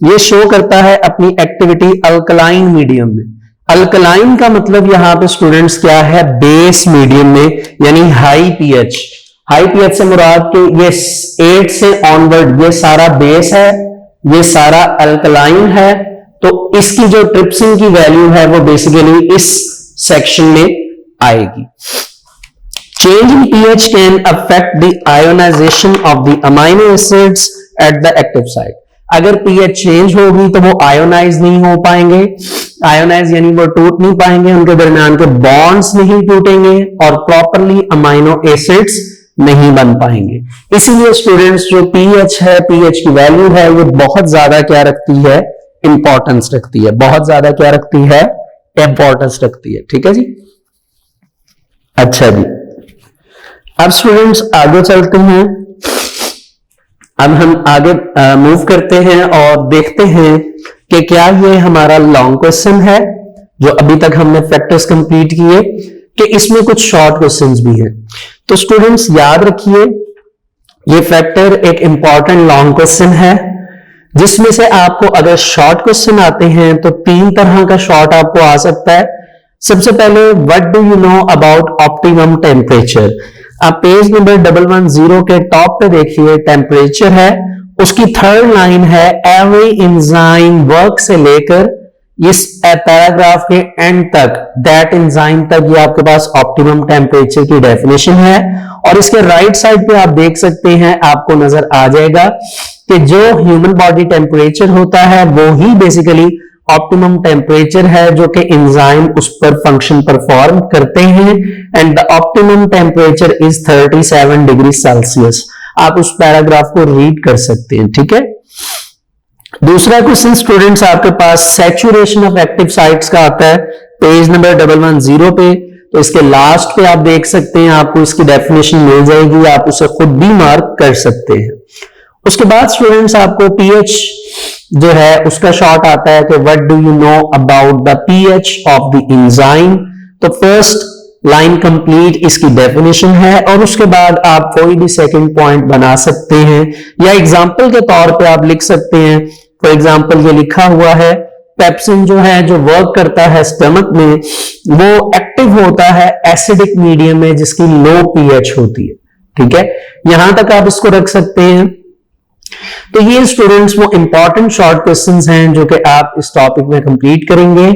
ये शो करता है अपनी एक्टिविटी अल्कलाइन मीडियम में। अल्कलाइन का मतलब यहां पे स्टूडेंट्स क्या है, बेस मीडियम में, यानी हाई पीएच। हाई पीएच से मुराद कि ये 8 से ऑनवर्ड ये सारा बेस है, ये सारा अल्कलाइन है, तो इसकी जो ट्रिप्सिन की वैल्यू है वो बेसिकली इस सेक्शन में आएगी। Change in pH can affect the ionization of the amino acids at the active site. अगर pH चेंज होगी तो वो आयोनाइज नहीं हो पाएंगे, आयोनाइज यानी वो टूट नहीं पाएंगे, उनके दरमियान के बॉन्ड्स नहीं टूटेंगे और प्रॉपरली अमाइनो एसिड्स नहीं बन पाएंगे। इसीलिए स्टूडेंट्स जो pH है, pH की वैल्यू है, ये बहुत ज्यादा क्या रखती है, इंपॉर्टेंस रखती है, बहुत ज्यादा क्या रखती है, इंपॉर्टेंस रखती है। ठीक है जी, अच्छा जी, अब स्टूडेंट्स आगे चलते हैं। अब हम आगे मूव करते हैं और देखते हैं कि क्या ये हमारा लॉन्ग क्वेश्चन है जो अभी तक हमने फैक्टर्स कंप्लीट किए, कि इसमें कुछ शॉर्ट क्वेश्चंस भी हैं। तो स्टूडेंट्स याद रखिए, ये फैक्टर एक इंपॉर्टेंट लॉन्ग क्वेश्चन है, जिसमें से आपको अगर शॉर्ट क्वेश्चन आते हैं तो 3 तरह का शॉर्ट आपको आ सकता है। सबसे पहले, what do you know about optimum temperature. आप पेज नंबर 110 के टॉप पे देखिए, टेम्परेचर है, उसकी थर्ड लाइन है एवरी एंजाइम वर्क से लेकर इस पैराग्राफ के एंड तक, दैट एंजाइम तक, ये आपके पास ऑप्टिमम टेम्परेचर की डेफिनेशन है। और इसके राइट साइड पे आप देख सकते हैं, आपको नजर आ जाएगा कि जो ह्यूमन बॉडी टेम्परेचर होता है वो ही बेसिकली ऑप्टिमम टेम्परेचर है जो कि एंजाइम उस पर फंक्शन परफॉर्म करते हैं। And the optimum temperature is 37 degree Celsius. आप उस पैराग्राफ को रीड कर सकते हैं। ठीक है, दूसरा क्वेश्चन स्टूडेंट्स आपके पास सैचुरेशन ऑफ एक्टिव साइट्स का आता है पेज नंबर 110 पे। तो इसके लास्ट पे आप देख सकते हैं, आपको इसकी डेफिनेशन मिल जाएगी, आप उसे खुद भी मार्क कर सकते हैं। उसके बाद स्टूडेंट्स आपको पीएच जो है उसका शॉर्ट आता है कि what do you know about the pH of the enzyme. तो फर्स्ट लाइन कंप्लीट इसकी डेफिनेशन है और उसके बाद आप कोई भी सेकंड पॉइंट बना सकते हैं या एग्जांपल के तौर पे आप लिख सकते हैं। फॉर एग्जांपल ये लिखा हुआ है पेप्सिन जो है जो वर्क करता है स्टमक में, वो एक्टिव होता है एसिडिक मीडियम में जिसकी लो पीएच होती है। ठीक है, यहां तक आप इसको रख सकते हैं। तो ये स्टूडेंट्स वो इंपॉर्टेंट शॉर्ट क्वेश्चंस हैं जो कि आप इस टॉपिक में कंप्लीट करेंगे।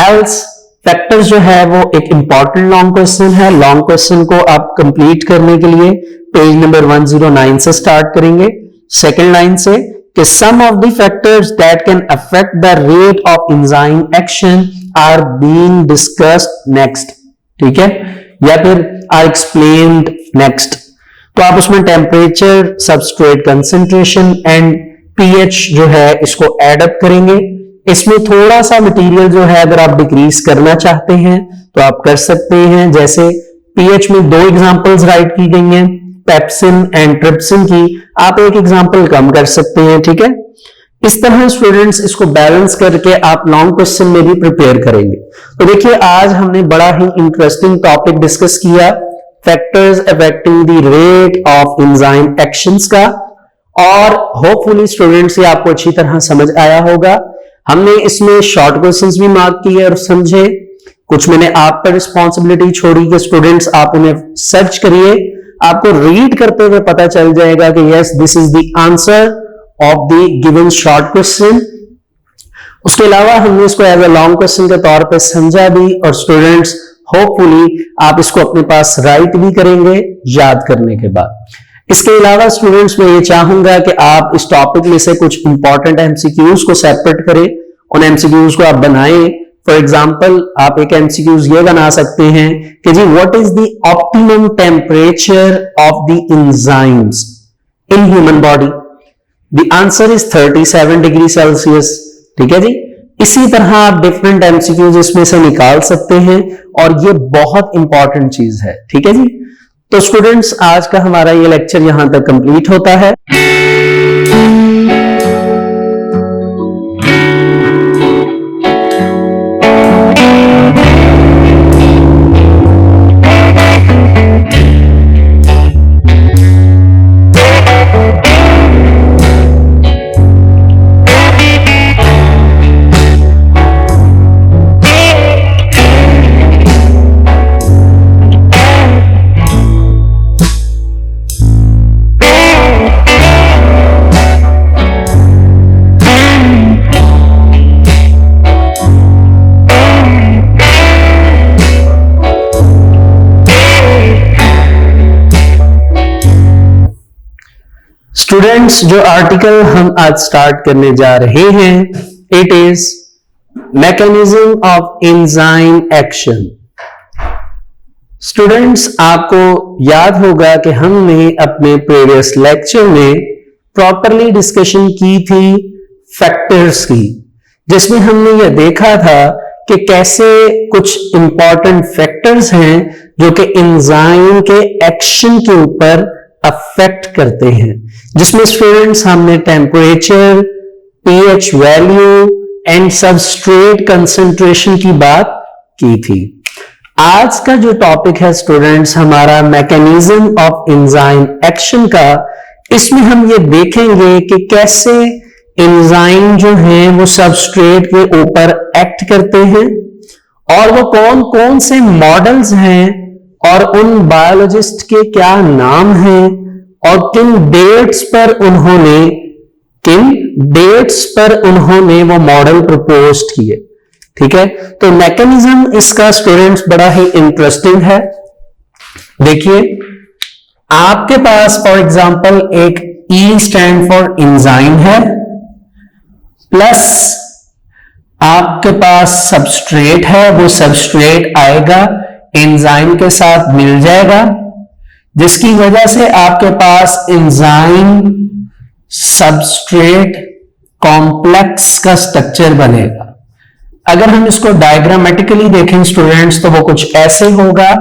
एल्स फैक्टर्स जो है वो एक इंपॉर्टेंट लॉन्ग क्वेश्चन है। लॉन्ग क्वेश्चन को आप कंप्लीट करने के लिए पेज नंबर 109 से स्टार्ट करेंगे, सेकेंड लाइन से कि some of the factors that can affect the rate of enzyme action are being discussed next. ठीक है, या फिर आर एक्सप्लेन्ड नेक्स्ट। तो आप उसमें temperature, substrate concentration and pH जो है इसको एड अप करेंगे। इसमें थोड़ा सा मटेरियल जो है अगर आप डिक्रीज करना चाहते हैं तो आप कर सकते हैं। जैसे पीएच में 2 एग्जांपल्स राइट की गई हैं, पेप्सिन एंड ट्रिप्सिन की, आप एक एग्जांपल कम कर सकते हैं। ठीक है, इस तरह स्टूडेंट्स इसको बैलेंस करके आप लॉन्ग क्वेश्चन में भी प्रिपेयर करेंगे। तो देखिए आज हमने बड़ा ही इंटरेस्टिंग टॉपिक डिस्कस किया, factors affecting the rate of enzyme actions का, और होपफुली स्टूडेंट्स ये आपको अच्छी तरह समझ आया होगा। हमने इसमें शॉर्ट क्वेश्चंस भी मार्क किए और समझे, कुछ मैंने आप पर रिस्पॉन्सिबिलिटी छोड़ी कि स्टूडेंट्स आप उन्हें सर्च करिए, आपको रीड करते हुए पता चल जाएगा कि yes this is the answer of the given short question. उसके अलावा हमने इसको एज अ लॉन्ग क्वेश्चन के तौर पे समझा भी, और स्टूडेंट्स होपफुली आप इसको अपने पास राइट भी करेंगे याद करने के बाद। इसके अलावा स्टूडेंट्स मैं ये चाहूंगा कि आप इस टॉपिक में से कुछ इंपॉर्टेंट एमसीक्यूज को सेपरेट करें, उन एमसीक्यूज को आप बनाएं। फॉर एग्जाम्पल आप एक एमसीक्यूज ये बना सकते हैं कि जी what is the optimum temperature of the enzymes in human body. The answer is 37 degree Celsius. ठीक है जी, इसी तरह आप डिफरेंट एमसीक्यूज इसमें से निकाल सकते हैं और ये बहुत इंपॉर्टेंट चीज है। ठीक है जी, तो स्टूडेंट्स आज का हमारा ये लेक्चर यहां तक कंप्लीट होता है। स्टूडेंट्स जो आर्टिकल हम आज स्टार्ट करने जा रहे हैं, it is mechanism of enzyme action. Students आपको याद होगा कि हमने अपने प्रीवियस लेक्चर में प्रॉपरली डिस्कशन की थी फैक्टर्स की, जिसमें हमने यह देखा था कि कैसे कुछ इंपॉर्टेंट फैक्टर्स हैं जो कि एंजाइम के एक्शन के ऊपर अफेक्ट करते हैं, जिसमें स्टूडेंट्स हमने temperature, pH value and substrate concentration की बात की थी। आज का जो टॉपिक है स्टूडेंट्स हमारा मैकेनिज्म ऑफ एंजाइम एक्शन का, इसमें हम ये देखेंगे कि कैसे एंजाइम जो हैं वो सबस्ट्रेट के ऊपर एक्ट करते हैं और वो कौन कौन से मॉडल्स हैं और उन बायोलॉजिस्ट के क्या नाम हैं और किन डेट्स पर उन्होंने वो मॉडल प्रपोज किए। ठीक है, तो मैकेनिज्म इसका स्टूडेंट्स बड़ा ही इंटरेस्टिंग है। देखिए आपके पास फॉर एग्जांपल एक ई स्टैंड फॉर एंजाइम है, प्लस आपके पास सबस्ट्रेट है, वो सबस्ट्रेट आएगा एंजाइम के साथ मिल जाएगा, जिसकी वजह से आपके पास एंजाइम, सबस्ट्रेट कॉम्प्लेक्स का स्ट्रक्चर बनेगा। अगर हम इसको डायग्रामेटिकली देखें स्टूडेंट्स तो वो कुछ ऐसे होगा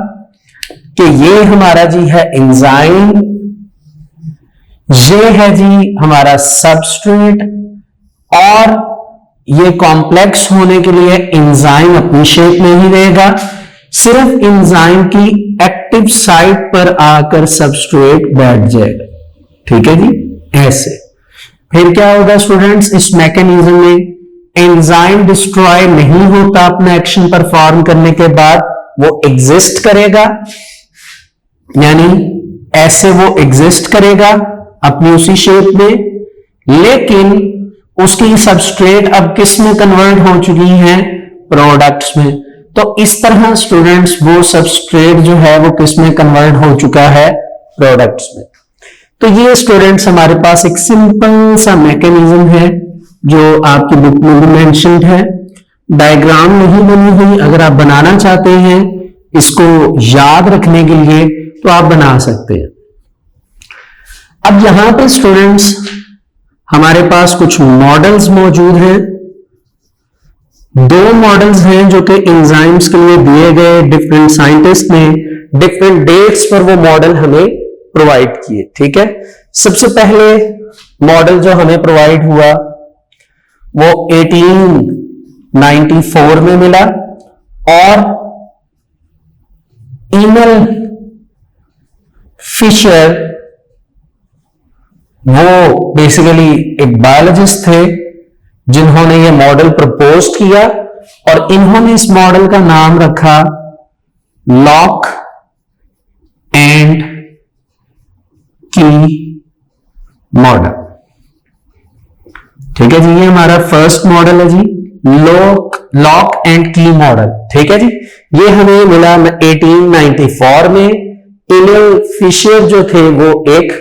कि ये हमारा जी है एंजाइम, ये है जी हमारा सबस्ट्रेट, और ये कॉम्प्लेक्स होने के लिए एंजाइम अपनी शेप में ही रहेगा, सिर्फ एंजाइम की एक्टिव साइट पर आकर सबस्ट्रेट बैठ जाएगा। ठीक है जी, ऐसे। फिर क्या होगा स्टूडेंट्स, इस मैकेनिज्म में एंजाइम डिस्ट्रॉय नहीं होता अपना एक्शन परफॉर्म करने के बाद, वो एग्जिस्ट करेगा, यानी ऐसे वो एग्जिस्ट करेगा अपनी उसी शेप में, लेकिन उसकी सबस्ट्रेट अब किस में कन्वर्ट हो चुकी है, प्रोडक्ट्स में। तो इस तरह स्टूडेंट्स वो सबस्ट्रेट जो है वो किस में कन्वर्ट हो चुका है, प्रोडक्ट्स में। तो ये स्टूडेंट्स हमारे पास एक सिंपल सा मैकेनिज्म है जो आपकी बुक में भी मेंशन्ड है, डायग्राम नहीं बनी हुई, अगर आप बनाना चाहते हैं इसको याद रखने के लिए तो आप बना सकते हैं। अब यहां पे स्टूडेंट्स हमारे पास कुछ मॉडल्स मौजूद हैं, दो मॉडल्स हैं जो कि एंजाइम्स के लिए दिए गए, डिफरेंट साइंटिस्ट ने डिफरेंट डेट्स पर वो मॉडल हमें प्रोवाइड किए। ठीक है, सबसे पहले मॉडल जो हमें प्रोवाइड हुआ वो 1894 में मिला, और इमल फिशर वो बेसिकली एक बायोलॉजिस्ट थे जिन्होंने ये मॉडल प्रपोज किया, और इन्होंने इस मॉडल का नाम रखा लॉक एंड की मॉडल। ठीक है जी, ये हमारा फर्स्ट मॉडल है जी, लॉक एंड की मॉडल। ठीक है जी, ये हमें मिला 1894 में। इमल फिशर जो थे वो एक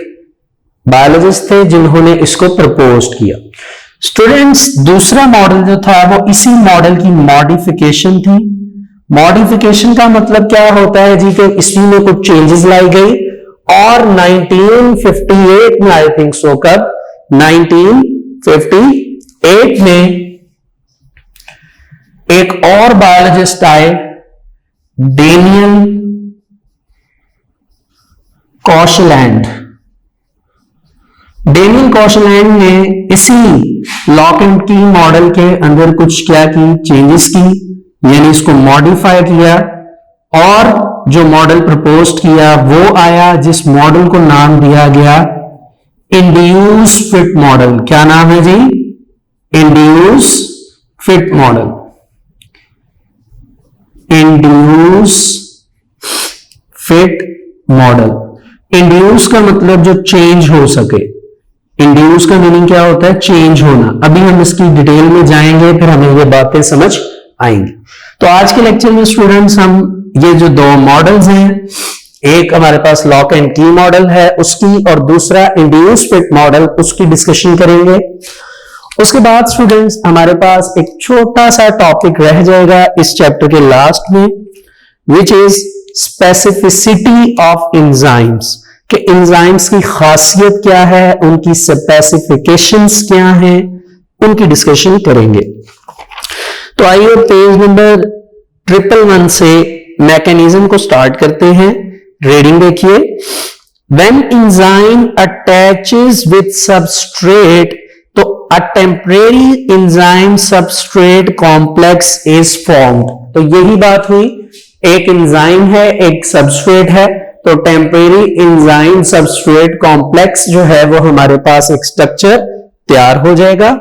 बायोलॉजिस्ट थे जिन्होंने इसको प्रपोज किया। स्टूडेंट्स दूसरा मॉडल जो था वो इसी मॉडल की मॉडिफिकेशन थी। मॉडिफिकेशन का मतलब क्या होता है जी, कि इसमें में कुछ चेंजेस लाई गई, और 1958 में आई थिंक सो, कब 1958 में एक और बायोलॉजिस्ट आए, डेनियल कॉशलैंड। डेनियल कॉशलैंड ने इसी लॉक एंड की मॉडल के अंदर कुछ क्या की, चेंजेस की, यानी इसको मॉडिफाई किया, और जो मॉडल प्रपोज किया वो आया जिस मॉडल को नाम दिया गया इंड्यूस फिट मॉडल। क्या नाम है जी, induce fit model. Induce fit model, induce का मतलब जो चेंज हो सके, इंड्यूस का मीनिंग क्या होता है, चेंज होना। अभी हम इसकी डिटेल में जाएंगे, फिर हमें ये बातें समझ आएंगी। तो आज के लेक्चर में स्टूडेंट्स हम ये जो दो मॉडल्स हैं, एक हमारे पास लॉक एंड की मॉडल है उसकी, और दूसरा इंड्यूस फिट मॉडल, उसकी डिस्कशन करेंगे। उसके बाद स्टूडेंट्स हमारे पास एक छोटा सा टॉपिक रह जाएगा इस चैप्टर के लास्ट में, which is specificity of enzymes, कि एंजाइम्स की खासियत क्या है, उनकी स्पेसिफिकेशंस क्या हैं, उनकी डिस्कशन करेंगे। तो आइए पेज नंबर 111 से मैकेनिज्म को स्टार्ट करते हैं। रीडिंग देखिए, when enzyme attaches with substrate, तो a temporary enzyme substrate complex is formed. तो यही बात हुई, एक एंजाइम है, एक सबस्ट्रेट है, तो टेम्परेरी एंजाइम सबस्ट्रेट कॉम्प्लेक्स जो है वो हमारे पास एक स्ट्रक्चर तैयार हो जाएगा।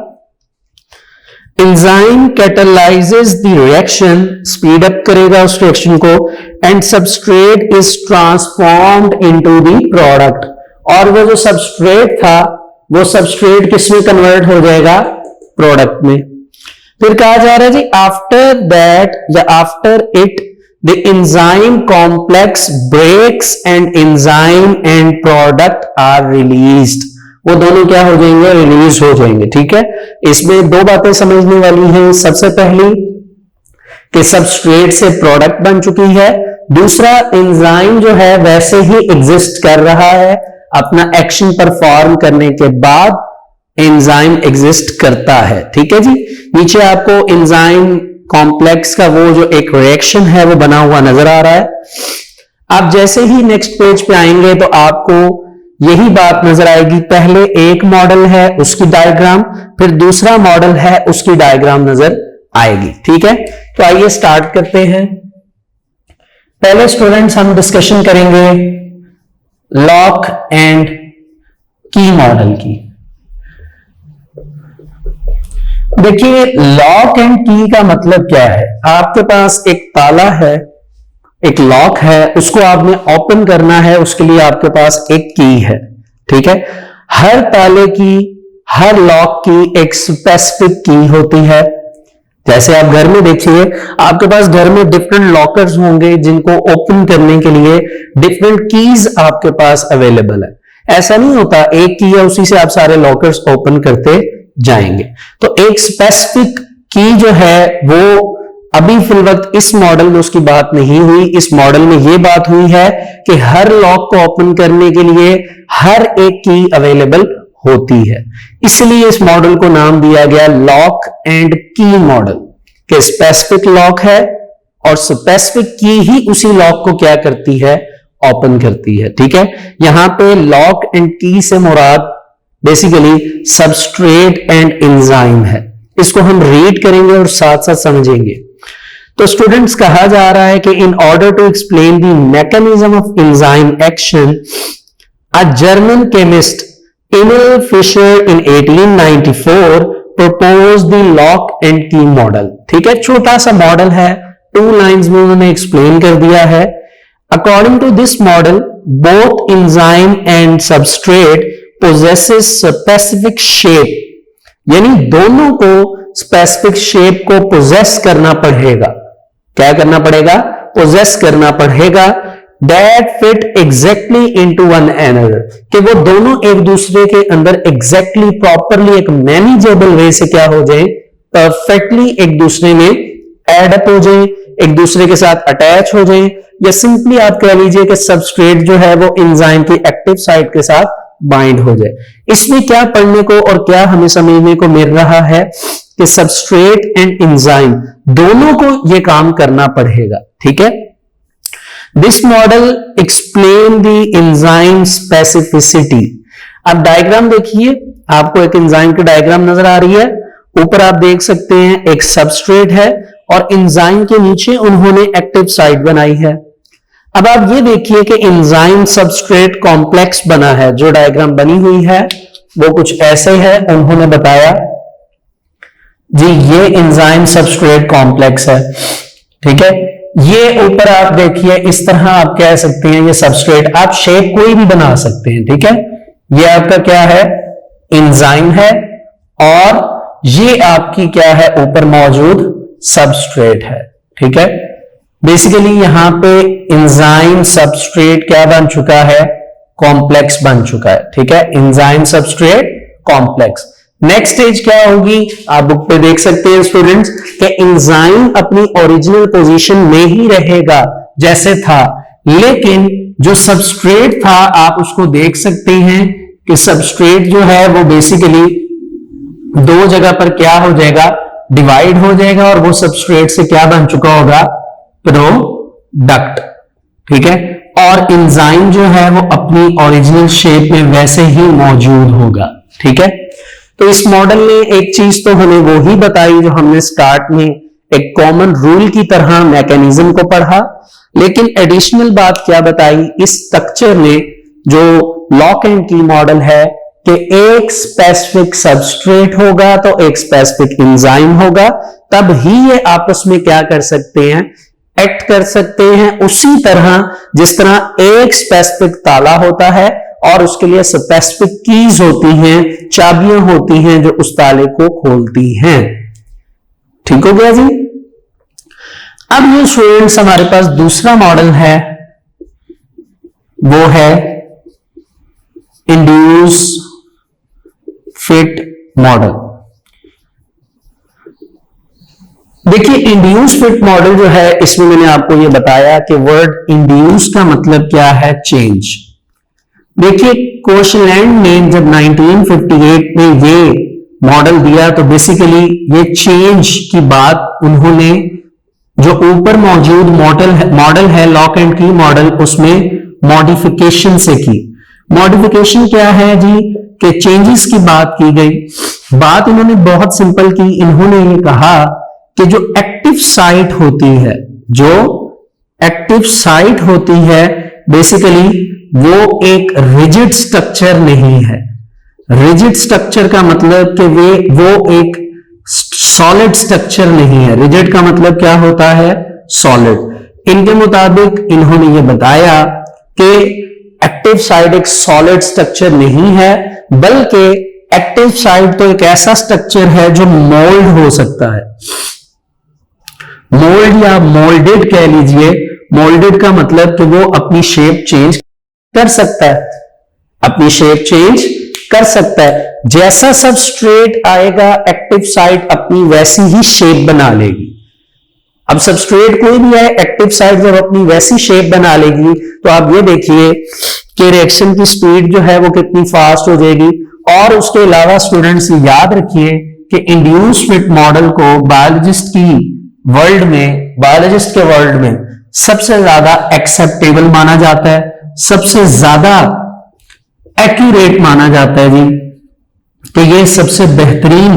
Enzyme catalyses the reaction, speed up करेगा उस रिएक्शन को, and substrate is transformed into the product, और वो जो सबस्ट्रेट था वो सबस्ट्रेट किस में कन्वर्ट हो जाएगा, प्रोडक्ट में। फिर कहा जा रहा है जी आफ्टर दैट या after it the enzyme complex breaks and enzyme and product are released, वो दोनों क्या हो जाएंगे, रिलीज हो जाएंगे। ठीक है, इसमें दो बातें समझने वाली हैं। सबसे पहली कि सबस्ट्रेट से प्रोडक्ट बन चुकी है, दूसरा एंजाइम जो है वैसे ही एग्जिस्ट कर रहा है, अपना एक्शन परफॉर्म करने के बाद एंजाइम एग्जिस्ट करता है। ठीक है जी, नीचे आपको एंजाइम कॉम्प्लेक्स का वो जो एक रिएक्शन है वो बना हुआ नजर आ रहा है। आप जैसे ही नेक्स्ट पेज पे आएंगे तो आपको यही बात नजर आएगी। पहले एक मॉडल है उसकी डायग्राम, फिर दूसरा मॉडल है उसकी डायग्राम नजर आएगी। ठीक है, तो आइए स्टार्ट करते हैं। पहले स्टूडेंट्स हम डिस्कशन करेंगे लॉक एंड की मॉडल की। देखिए, लॉक एंड की का मतलब क्या है। आपके पास एक ताला है, एक लॉक है, उसको आपने ओपन करना है, उसके लिए आपके पास एक की है। ठीक है, हर ताले की, हर लॉक की एक स्पेसिफिक की होती है। जैसे आप घर में देखिए, आपके पास घर में डिफरेंट लॉकर्स होंगे जिनको ओपन करने के लिए डिफरेंट कीज आपके पास अवेलेबल है। ऐसा नहीं होता एक की है उसी से आप सारे लॉकर्स ओपन करते जाएंगे। तो एक स्पेसिफिक की जो है वो अभी फिल वक्त इस मॉडल में उसकी बात नहीं हुई। इस मॉडल में ये बात हुई है कि हर लॉक को ओपन करने के लिए हर एक की अवेलेबल होती है, इसलिए इस मॉडल को नाम दिया गया लॉक एंड की मॉडल। कि स्पेसिफिक लॉक है और स्पेसिफिक की ही उसी लॉक को क्या करती है, ओपन करती है। ठीक है, यहां पे लॉक एंड की से मुराद बेसिकली सबस्ट्रेट एंड एंजाइम है। इसको हम रीड करेंगे और साथ साथ समझेंगे। तो स्टूडेंट्स, कहा जा रहा है कि in order to explain the mechanism of enzyme action, a German chemist Emil Fischer in 1894 proposed the lock and key model। ठीक है, छोटा सा मॉडल है, 2 लाइंस में उन्होंने एक्सप्लेन कर दिया है। According to this model, both enzyme and substrate possesses specific shape, यानी दोनों को स्पेसिफिक शेप को पोजेस करना पड़ेगा। क्या करना पड़ेगा, पोजेस करना पड़ेगा। That fit exactly into one another, कि वो दोनों एक दूसरे के अंदर exactly properly एक मैनेजेबल वे से क्या हो जाए, परफेक्टली एक दूसरे में एड अप हो जाए, एक दूसरे के साथ अटैच हो जाए, या सिंपली आप कह लीजिए कि सबस्ट्रेट जो है वो एंजाइम की एक्टिव साइट के साथ बाइंड हो जाए। इसमें क्या पढ़ने को और क्या हमें समझने को मिल रहा है कि सबस्ट्रेट एंड एंजाइम दोनों को यह काम करना पड़ेगा। ठीक है, This model explain the enzyme specificity। अब डायग्राम देखिए, आपको एक एंजाइम की डायग्राम नजर आ रही है। ऊपर आप देख सकते हैं एक सबस्ट्रेट है और एंजाइम के नीचे उन्होंने एक्टिव साइट बनाई है। अब आप ये देखिए कि एंजाइम सबस्ट्रेट कॉम्प्लेक्स बना है। जो डायग्राम बनी हुई है वो कुछ ऐसे है। उन्होंने बताया जी ये एंजाइम सबस्ट्रेट कॉम्प्लेक्स है। ठीक है, ये ऊपर आप देखिए इस तरह आप कह सकते हैं ये सबस्ट्रेट, आप शेप कोई भी बना सकते हैं। ठीक है, ये आपका क्या है, एंजाइम है, और ये आपकी क्या है, ऊपर मौजूद सबस्ट्रेट है। ठीक है, बेसिकली यहां पे एंजाइम सबस्ट्रेट क्या बन चुका है, कॉम्प्लेक्स बन चुका है। ठीक है, enzyme substrate complex. Next stage क्या होगी, आप बुक पे देख सकते हैं स्टूडेंट्स कि एंजाइम अपनी ओरिजिनल पोजीशन में ही रहेगा जैसे था, लेकिन जो सबस्ट्रेट था आप उसको देख सकते हैं कि सबस्ट्रेट जो है वो बेसिकली 2 जगह पर क्या हो जाएगा, डिवाइड हो जाएगा, और वो सबस्ट्रेट से क्या बन चुका होगा, प्रोडक्ट। ठीक है, और एंजाइम जो है वो अपनी ओरिजिनल शेप में वैसे ही मौजूद होगा। ठीक है, तो इस मॉडल ने एक चीज तो हमें वो ही बताई जो हमने स्टार्ट में एक कॉमन रूल की तरह मैकेनिज्म को पढ़ा, लेकिन एडिशनल बात क्या बताई इस स्ट्रक्चर ने जो लॉक एंड की मॉडल है कि एक स्पेसिफिक सबस्ट्रेट होगा तो एक स्पेसिफिक एंजाइम होगा, तब ही ये आपस में क्या कर सकते हैं, एक्ट कर सकते हैं उसी तरह जिस तरह एक स्पेसिफिक ताला होता है और उसके लिए स्पेसिफिक कीज होती हैं, चाबियां होती हैं जो उस ताले को खोलती हैं। ठीक हो गया जी। अब ये स्टूडेंट्स हमारे पास दूसरा मॉडल है, वो है इंड्यूस फिट मॉडल। देखिए इंड्यूस फिट मॉडल जो है इसमें मैंने आपको ये बताया कि वर्ड इंड्यूस का मतलब क्या है, चेंज। देखिए कोशलैंड ने जब 1958 में ये मॉडल दिया तो बेसिकली ये चेंज की बात उन्होंने, जो ऊपर मौजूद मॉडल है लॉक एंड की मॉडल, उसमें मॉडिफिकेशन से की। मॉडिफिकेशन क्या है जी, कि चेंजेस की बात की गई। बात इन्होंने बहुत सिंपल की, इन्होंने ये कहा कि जो एक्टिव साइट होती है, जो एक्टिव साइट होती है बेसिकली वो एक रिजिड स्ट्रक्चर नहीं है। रिजिड स्ट्रक्चर का मतलब कि वो एक सॉलिड स्ट्रक्चर नहीं है। रिजिड का मतलब क्या होता है, सॉलिड। इनके मुताबिक इन्होंने ये बताया कि एक्टिव साइट एक सॉलिड स्ट्रक्चर नहीं है, बल्कि एक्टिव साइट तो एक ऐसा स्ट्रक्चर है जो मोल्ड हो सकता है। मोल्ड या मोल्डेड कह लीजिए। मोल्डेड का मतलब कि वो अपनी शेप चेंज कर सकता है, अपनी शेप चेंज कर सकता है। जैसा सबस्ट्रेट आएगा एक्टिव साइट अपनी वैसी ही शेप बना लेगी। अब सबस्ट्रेट कोई भी है, एक्टिव साइट जब अपनी वैसी शेप बना लेगी तो आप ये देखिए कि रिएक्शन की स्पीड जो है वो कितनी फास्ट हो जाएगी। और उसके अलावा स्टूडेंट्स याद रखिए कि इंड्यूस फिट मॉडल को बायोलॉजिस्ट के वर्ल्ड में सबसे ज्यादा एक्सेप्टेबल माना जाता है, सबसे ज्यादा एक्यूरेट माना जाता है जी। तो ये सबसे बेहतरीन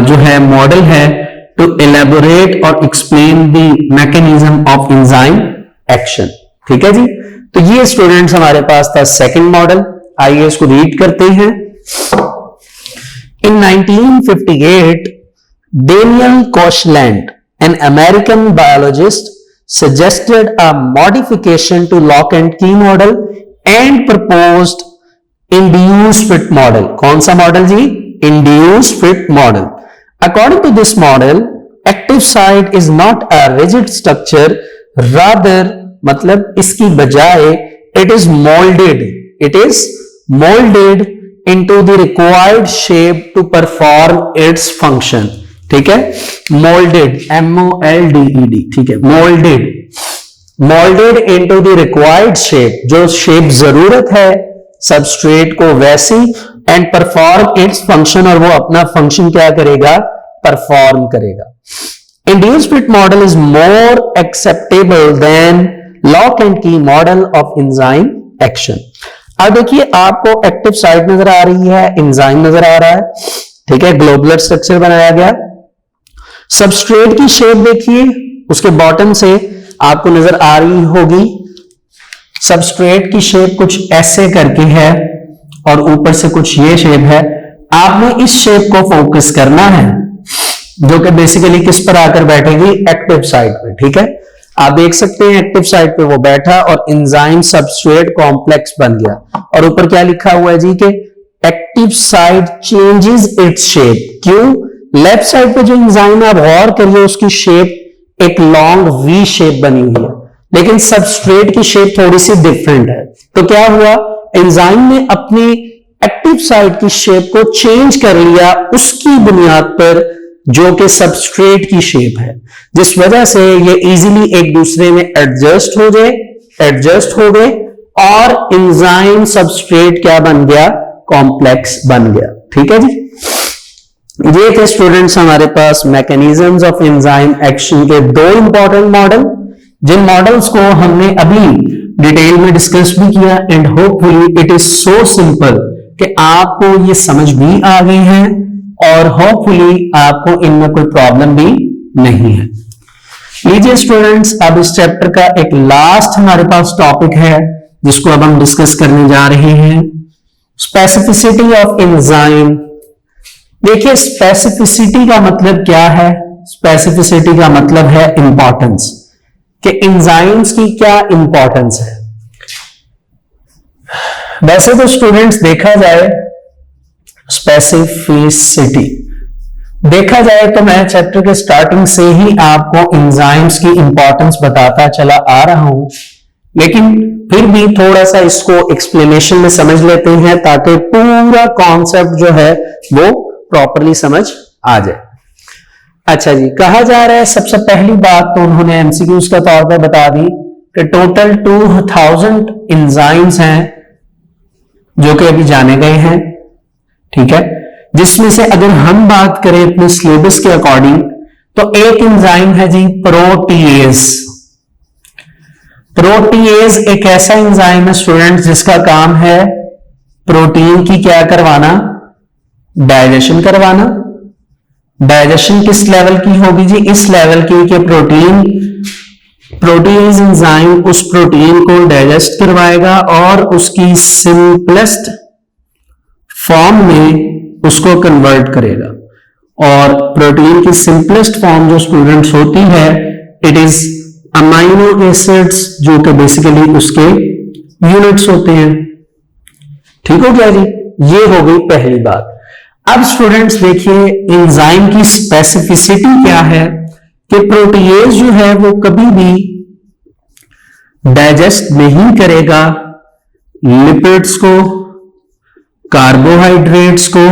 जो है मॉडल है टू एलेबोरेट और explain the mechanism of enzyme action. ठीक है जी। तो ये स्टूडेंट्स हमारे पास था सेकंड मॉडल। आइए इसको रीड करते हैं। इन 1958 Daniel Koshland, an American biologist, suggested a modification to lock and key model and proposed induced fit model। कौन सा model ji, induced fit model। According to this model, active site is not a rigid structure, rather मतलब इसकी बजाय it is molded into the required shape to perform its function। ठीक है, मोल्डेड, MOLDED, ठीक है, moulded into the required shape, जो शेप जरूरत है सबस्ट्रेट को वैसी, एंड परफॉर्म इट्स फंक्शन, और वो अपना फंक्शन क्या करेगा, परफॉर्म करेगा। Induced fit model is more acceptable than lock and key model of enzyme action. अब देखिए आपको एक्टिव साइट नजर आ रही है, एंजाइम नजर आ रहा है, ठीक है, ग्लोबुलर स्ट्रक्चर बनाया गया। सबस्ट्रेट की शेप देखिए, उसके बॉटम से आपको नजर आ रही होगी सबस्ट्रेट की शेप कुछ ऐसे करके है और ऊपर से कुछ ये शेप है। आपने इस शेप को फोकस करना है, जो कि बेसिकली किस पर आकर बैठेगी, एक्टिव साइट पे। ठीक है, आप देख सकते हैं एक्टिव साइट पे वो बैठा और एंजाइम सबस्ट्रेट कॉम्प्लेक्स बन गया। और ऊपर क्या लिखा हुआ है जी कि active site changes its shape. क्यों? लेफ्ट साइड पे जो एंजाइम आप गौर करिए उसकी शेप एक लॉन्ग वी शेप बनी हुई है, लेकिन सबस्ट्रेट की शेप थोड़ी सी डिफरेंट है। तो क्या हुआ, एंजाइम ने अपनी एक्टिव साइट की शेप को चेंज कर लिया उसकी बुनियाद पर, जो कि सबस्ट्रेट की शेप है, जिस वजह से ये इजीली एक दूसरे में एडजस्ट हो गए और एंजाइम सबस्ट्रेट क्या बन गया, कॉम्प्लेक्स बन गया। ठीक है जी। ये थे स्टूडेंट्स हमारे पास मैकेनिज्म्स ऑफ एंजाइम एक्शन के दो इंपॉर्टेंट मॉडल, जिन मॉडल्स को हमने अभी डिटेल में डिस्कस भी किया। And hopefully it is so simple कि आपको ये समझ भी आ गई है और होपफुली आपको इनमें कोई प्रॉब्लम भी नहीं है। लीजिए स्टूडेंट्स, अब इस चैप्टर का एक लास्ट हमारे पास टॉपिक है जिसको अब हम डिस्कस करने जा रहे हैं, स्पेसिफिसिटी ऑफ एंजाइम। देखिए स्पेसिफिसिटी का मतलब क्या है, स्पेसिफिसिटी का मतलब है इंपॉर्टेंस, कि एंजाइम्स की क्या इंपॉर्टेंस है। वैसे तो स्टूडेंट्स देखा जाए स्पेसिफिसिटी देखा जाए तो मैं चैप्टर के स्टार्टिंग से ही आपको एंजाइम्स की इंपॉर्टेंस बताता चला आ रहा हूं, लेकिन फिर भी थोड़ा सा इसको एक्सप्लेनेशन में समझ लेते हैं ताकि पूरा कॉन्सेप्ट जो है वो प्रॉपरली समझ आ जाए। अच्छा जी, कहा जा रहा है सबसे पहली बात तो उन्होंने एमसीक्यूज का तौर पर बता दी कि टोटल 2000 एंजाइम्स हैं जो कि अभी जाने गए हैं, ठीक है, जिसमें से अगर हम बात करें अपने सिलेबस के अकॉर्डिंग तो एक एंजाइम है जी प्रोटीएज। प्रोटीएज एक ऐसा एंजाइम है स्टूडेंट जिसका काम है प्रोटीन की क्या करवाना, डाइजेशन करवाना। डाइजेशन किस लेवल की होगी जी, इस लेवल की कि प्रोटीएज एंजाइम उस प्रोटीन को डाइजेस्ट करवाएगा और उसकी सिंपलेस्ट फॉर्म में उसको कन्वर्ट करेगा। और प्रोटीन की सिंपलेस्ट फॉर्म जो स्टूडेंट्स होती है इट इज अमाइनो एसिड्स, जो कि बेसिकली उसके यूनिट्स होते हैं। ठीक हो गया जी, ये हो गई पहली बात। अब स्टूडेंट्स देखिए एंजाइम की स्पेसिफिसिटी क्या है कि प्रोटीएज जो है वो कभी भी डाइजेस्ट नहीं करेगा लिपिड्स को, कार्बोहाइड्रेट्स को,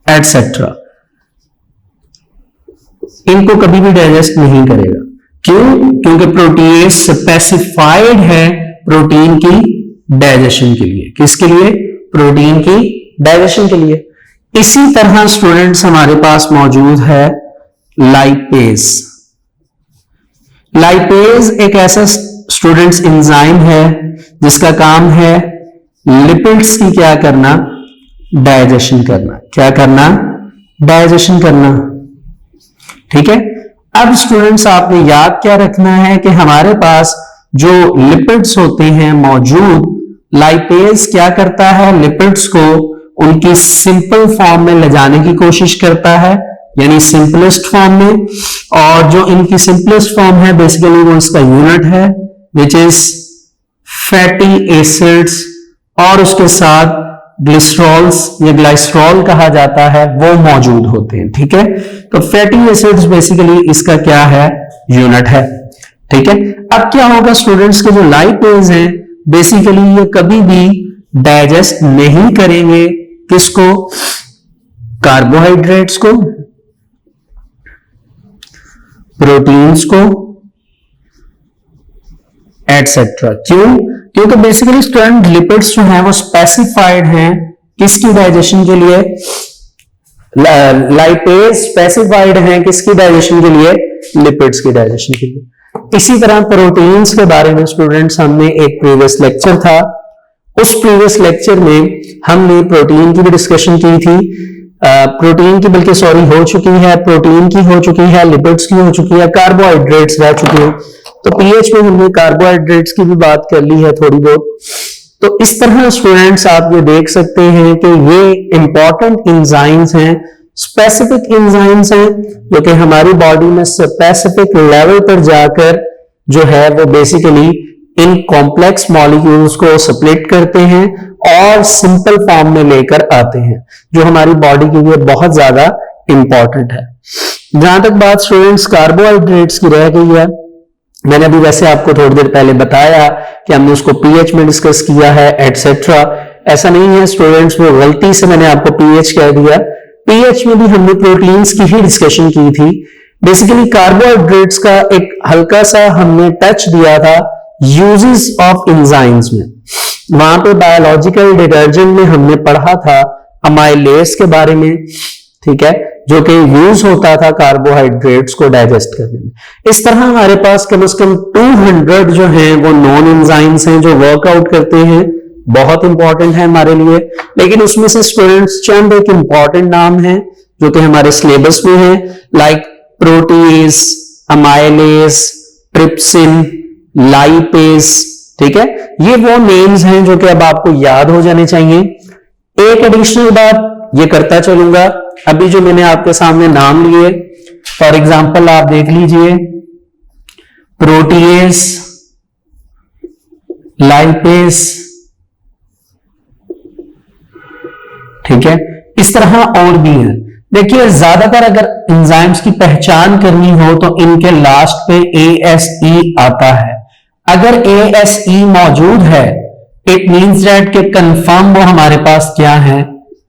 एटसेट्रा, इनको कभी भी डाइजेस्ट नहीं करेगा। क्यों? क्योंकि प्रोटीएज स्पेसिफाइड है प्रोटीन की डाइजेशन के लिए। किसके लिए? प्रोटीन की डाइजेशन के लिए। इसी तरह स्टूडेंट्स हमारे पास मौजूद है लाइपेज। लाइपेज एक ऐसा स्टूडेंट्स एंजाइम है जिसका काम है लिपिड्स की क्या करना, डाइजेशन करना। क्या करना? डाइजेशन करना। ठीक है। अब स्टूडेंट्स आपने याद क्या रखना है कि हमारे पास जो लिपिड्स होते हैं मौजूद, लाइपेज क्या करता है, लिपिड्स को उनकी सिंपल फॉर्म में ले जाने की कोशिश करता है, यानी सिंपलेस्ट फॉर्म में। और जो इनकी सिंपलेस्ट फॉर्म है बेसिकली वो इसका यूनिट है विच इज फैटी एसिड्स, और उसके साथ ग्लिसरॉल्स या ग्लाइसरॉल कहा जाता है वो मौजूद होते हैं। ठीक है। तो फैटी एसिड्स बेसिकली इसका क्या है, यूनिट है। ठीक है। अब क्या होगा स्टूडेंट्स के जो लाइपेज हैं बेसिकली ये कभी भी डाइजेस्ट नहीं करेंगे किसको, कार्बोहाइड्रेट्स को, प्रोटीन्स को, एटसेट्रा। क्यों? क्योंकि बेसिकली स्टूडेंट लिपिड्स जो हैं वो स्पेसिफाइड हैं किसकी डाइजेशन के लिए, लाइपेज स्पेसिफाइड हैं किसकी डाइजेशन के लिए, लिपिड्स की डाइजेशन के लिए। इसी तरह प्रोटीन्स के बारे में स्टूडेंट्स हमने एक प्रीवियस लेक्चर था, उस प्रीवियस लेक्चर में हमने प्रोटीन की भी डिस्कशन की थी। प्रोटीन की बल्कि सॉरी हो चुकी है, प्रोटीन की हो चुकी है, लिपिड्स की हो चुकी है, कार्बोहाइड्रेट्स रह चुके हैं। तो पीएच में हमने कार्बोहाइड्रेट्स की भी बात कर ली है थोड़ी बहुत। तो इस तरह स्टूडेंट्स आप ये देख सकते हैं कि ये इंपॉर्टेंट एंजाइम्स हैं, स्पेसिफिक एंजाइम्स हैं जो कि हमारी बॉडी में स्पेसिफिक लेवल पर जाकर जो है वो बेसिकली इन कॉम्प्लेक्स मॉलिक्यूल्स को स्प्लिट करते हैं और सिंपल फॉर्म में लेकर आते हैं, जो हमारी बॉडी के लिए बहुत ज्यादा इंपॉर्टेंट है। जहां तक बात स्टूडेंट्स कार्बोहाइड्रेट्स की रह गई है, मैंने अभी वैसे आपको थोड़ी देर पहले बताया कि हमने उसको पीएच में डिस्कस किया है एटसेट्रा। ऐसा नहीं है स्टूडेंट्स वो गलती से मैंने आपको पीएच कह दिया, पीएच में भी हमने प्रोटीन्स की ही डिस्कशन की थी। बेसिकली कार्बोहाइड्रेट्स का एक हल्का सा हमने टच दिया था यूजेस ऑफ एंजाइम्स में। वहां पे बायोलॉजिकल डिटर्जेंट में हमने पढ़ा था अमाइलेज के बारे में, ठीक है, जो कि यूज होता था कार्बोहाइड्रेट्स को डाइजेस्ट करने में। इस तरह हमारे पास कम से कम 200 जो हैं वो नॉन एंजाइम्स हैं जो वर्कआउट करते हैं, बहुत इंपॉर्टेंट है हमारे लिए। लेकिन उसमें से स्टूडेंट्स चंद एक इंपॉर्टेंट नाम है जो कि हमारे सिलेबस में है, like proteases, amylase, trypsin, lipase. ठीक है, ये वो नेम्स हैं जो कि अब आपको याद हो जाने चाहिए। एक एडिशनल बात ये करता चलूंगा, अभी जो मैंने आपके सामने नाम लिए फॉर एग्जांपल आप देख लीजिए, प्रोटीएज, लाइपेज, ठीक है, इस तरह और भी है। देखिए ज्यादातर अगर एंजाइम्स की पहचान करनी हो तो इनके लास्ट पे ASE आता है। अगर ASE मौजूद है इट मींस दैट के कंफर्म वो हमारे पास क्या है,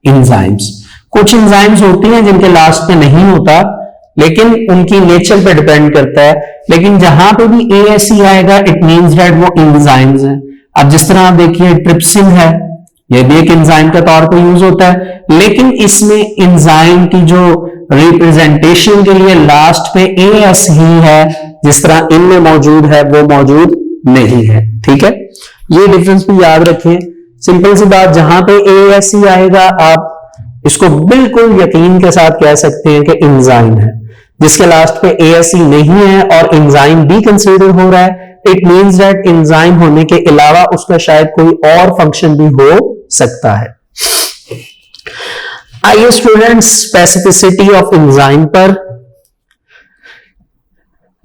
एंजाइम्स। कुछ एंजाइम्स होती हैं जिनके लास्ट पे नहीं होता, लेकिन उनकी नेचर पे डिपेंड करता है। लेकिन जहां पे भी ASE आएगा इट मींस दैट वो एंजाइम्स हैं। अब जिस तरह आप देखिए ट्रिप्सिन है, ये भी एक एंजाइम के तौर पे यूज होता है, लेकिन इसमें एंजाइम की जो रिप्रेजेंटेशन के लिए लास्ट पे एस ही है, जिस तरह इनमें मौजूद है वो मौजूद नहीं है। ठीक है, ये डिफरेंस भी याद रखें। सिंपल सी बात, जहां पे एस ही आएगा आप इसको बिल्कुल यकीन के साथ कह सकते हैं कि एंजाइम है। जिसके लास्ट पे एस ही नहीं है और एंजाइम भी कंसीडर हो रहा है, इट मींस दैट एंजाइम होने के अलावा उसका शायद कोई और फंक्शन भी हो सकता है। आइए स्टूडेंट्स, स्पेसिफिसिटी ऑफ एंजाइम पर।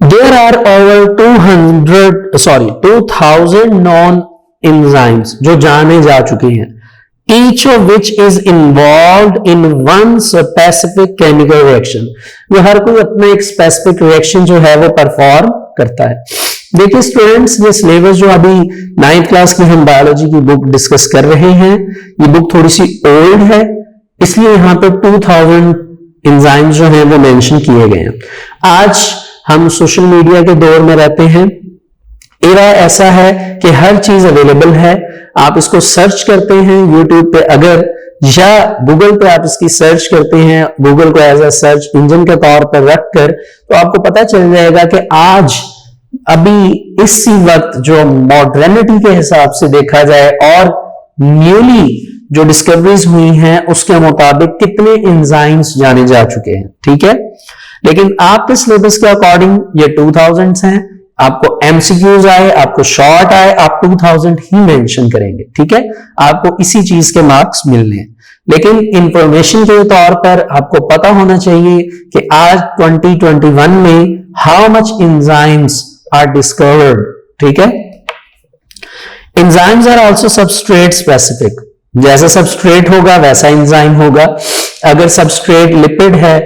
There are over 2000 known enzymes जो जाने जा चुके हैं, each of which is involved in one specific chemical reaction। जो हर कोई अपना एक स्पेसिफिक रिएक्शन जो है वो परफॉर्म करता है। देखिए स्टूडेंट्स, ये सिलेबस जो अभी 9th क्लास की हम बायोलॉजी की बुक डिस्कस कर रहे हैं, ये बुक थोड़ी सी ओल्ड है, इसलिए यहां पर 2000 एंजाइम्स जो हैं वो मेंशन किए गए हैं। आज हम सोशल मीडिया के दौर में रहते हैं, एरा ऐसा है कि हर चीज अवेलेबल है, आप इसको सर्च करते हैं यूट्यूब पे अगर, या गूगल पे आप इसकी सर्च करते हैं, गूगल को एज अ सर्च इंजन के तौर पर रखकर, तो आपको पता चल जाएगा कि आज अभी इसी वक्त जो मॉडर्निटी के हिसाब से देखा जाए और न्यूली जो डिस्कवरीज हुई हैं उसके मुताबिक कितने एंजाइम्स जाने जा चुके हैं। ठीक है, लेकिन आपके सिलेबस के अकॉर्डिंग ये 2000 हैं, आपको एमसीक्यूज आए, आपको शॉर्ट आए, आप 2000 ही मेंशन करेंगे। ठीक है, आपको इसी चीज के मार्क्स मिलने हैं, लेकिन इंफॉर्मेशन के तौर पर आपको पता होना चाहिए कि आज 2021 में how much enzymes are discovered. ठीक है, enzymes are also substrate specific, जैसा सबस्ट्रेट होगा वैसा एंजाइम होगा। अगर सबस्ट्रेट लिपिड है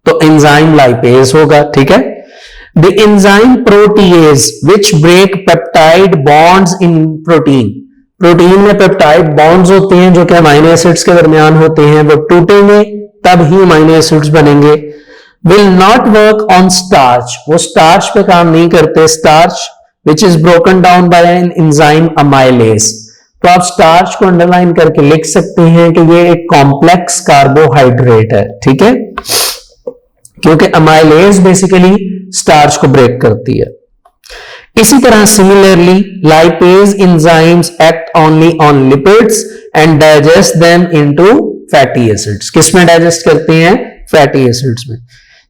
तो एंजाइम लाइपेज होगा। ठीक है, the enzyme protease which break peptide bonds in protein, protein में पेप्टाइड बॉन्ड्स होते हैं जो कि अमाइनो एसिड्स के दरमियान होते हैं, वो टूटेंगे तब ही अमाइनो एसिड्स बनेंगे। will not work on starch, वो स्टार्च पे काम नहीं करते, starch which is broken down by an enzyme amylase। तो आप स्टार्च को अंडरलाइन करके लिख सकते हैं कि ये एक कॉम्प्लेक्स कार्बोहाइड्रेट है। ठीक है, क्योंकि अमाइलेज बेसिकली स्टार्च को ब्रेक करती है। इसी तरह similarly lipase enzymes act only on lipids and digest them into fatty acids. किसमें डाइजेस्ट करते हैं? फैटी एसिड्स में।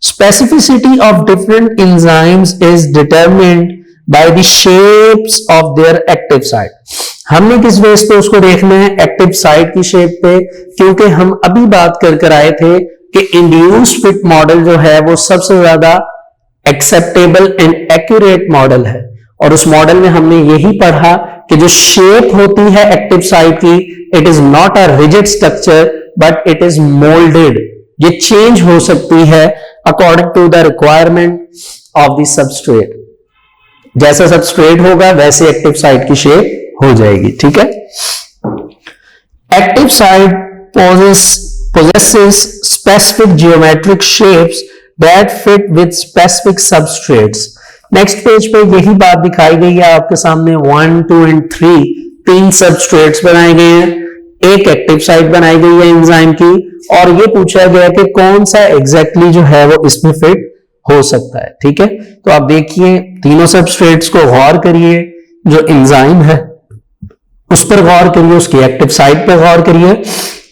Specificity of different enzymes is determined by the shapes of their active site. हमने किस बेस पे उसको देखना है? एक्टिव साइट की शेप पे, क्योंकि हम अभी बात कर आए थे कि इंड्यूस्ड फिट मॉडल जो है वो सबसे ज्यादा एक्सेप्टेबल एंड एक्यूरेट मॉडल है, और उस मॉडल में हमने यही पढ़ा कि जो शेप होती है एक्टिव साइट की, it is not a rigid structure but it is moulded. ये चेंज हो सकती है according to the requirement of the substrate. जैसा सबस्ट्रेट होगा वैसे एक्टिव साइट की शेप हो जाएगी। ठीक है, active site possesses specific geometric shapes that fit with specific substrates। Next page पे यही बात दिखाई गई है आपके सामने। 1, 2 एंड 3 तीन सबस्ट्रेट्स बनाए गए हैं, एक एक्टिव साइट बनाई गई है एंजाइम की, और ये पूछा गया कि कौन सा एग्जैक्टली जो है वो इसमें फिट हो सकता है। ठीक है, तो आप देखिए तीनों सबस्ट्रेट्स को गौर करिए, जो एंजाइम है उस पर गौर करिए, उसकी एक्टिव साइट पर गौर करिए,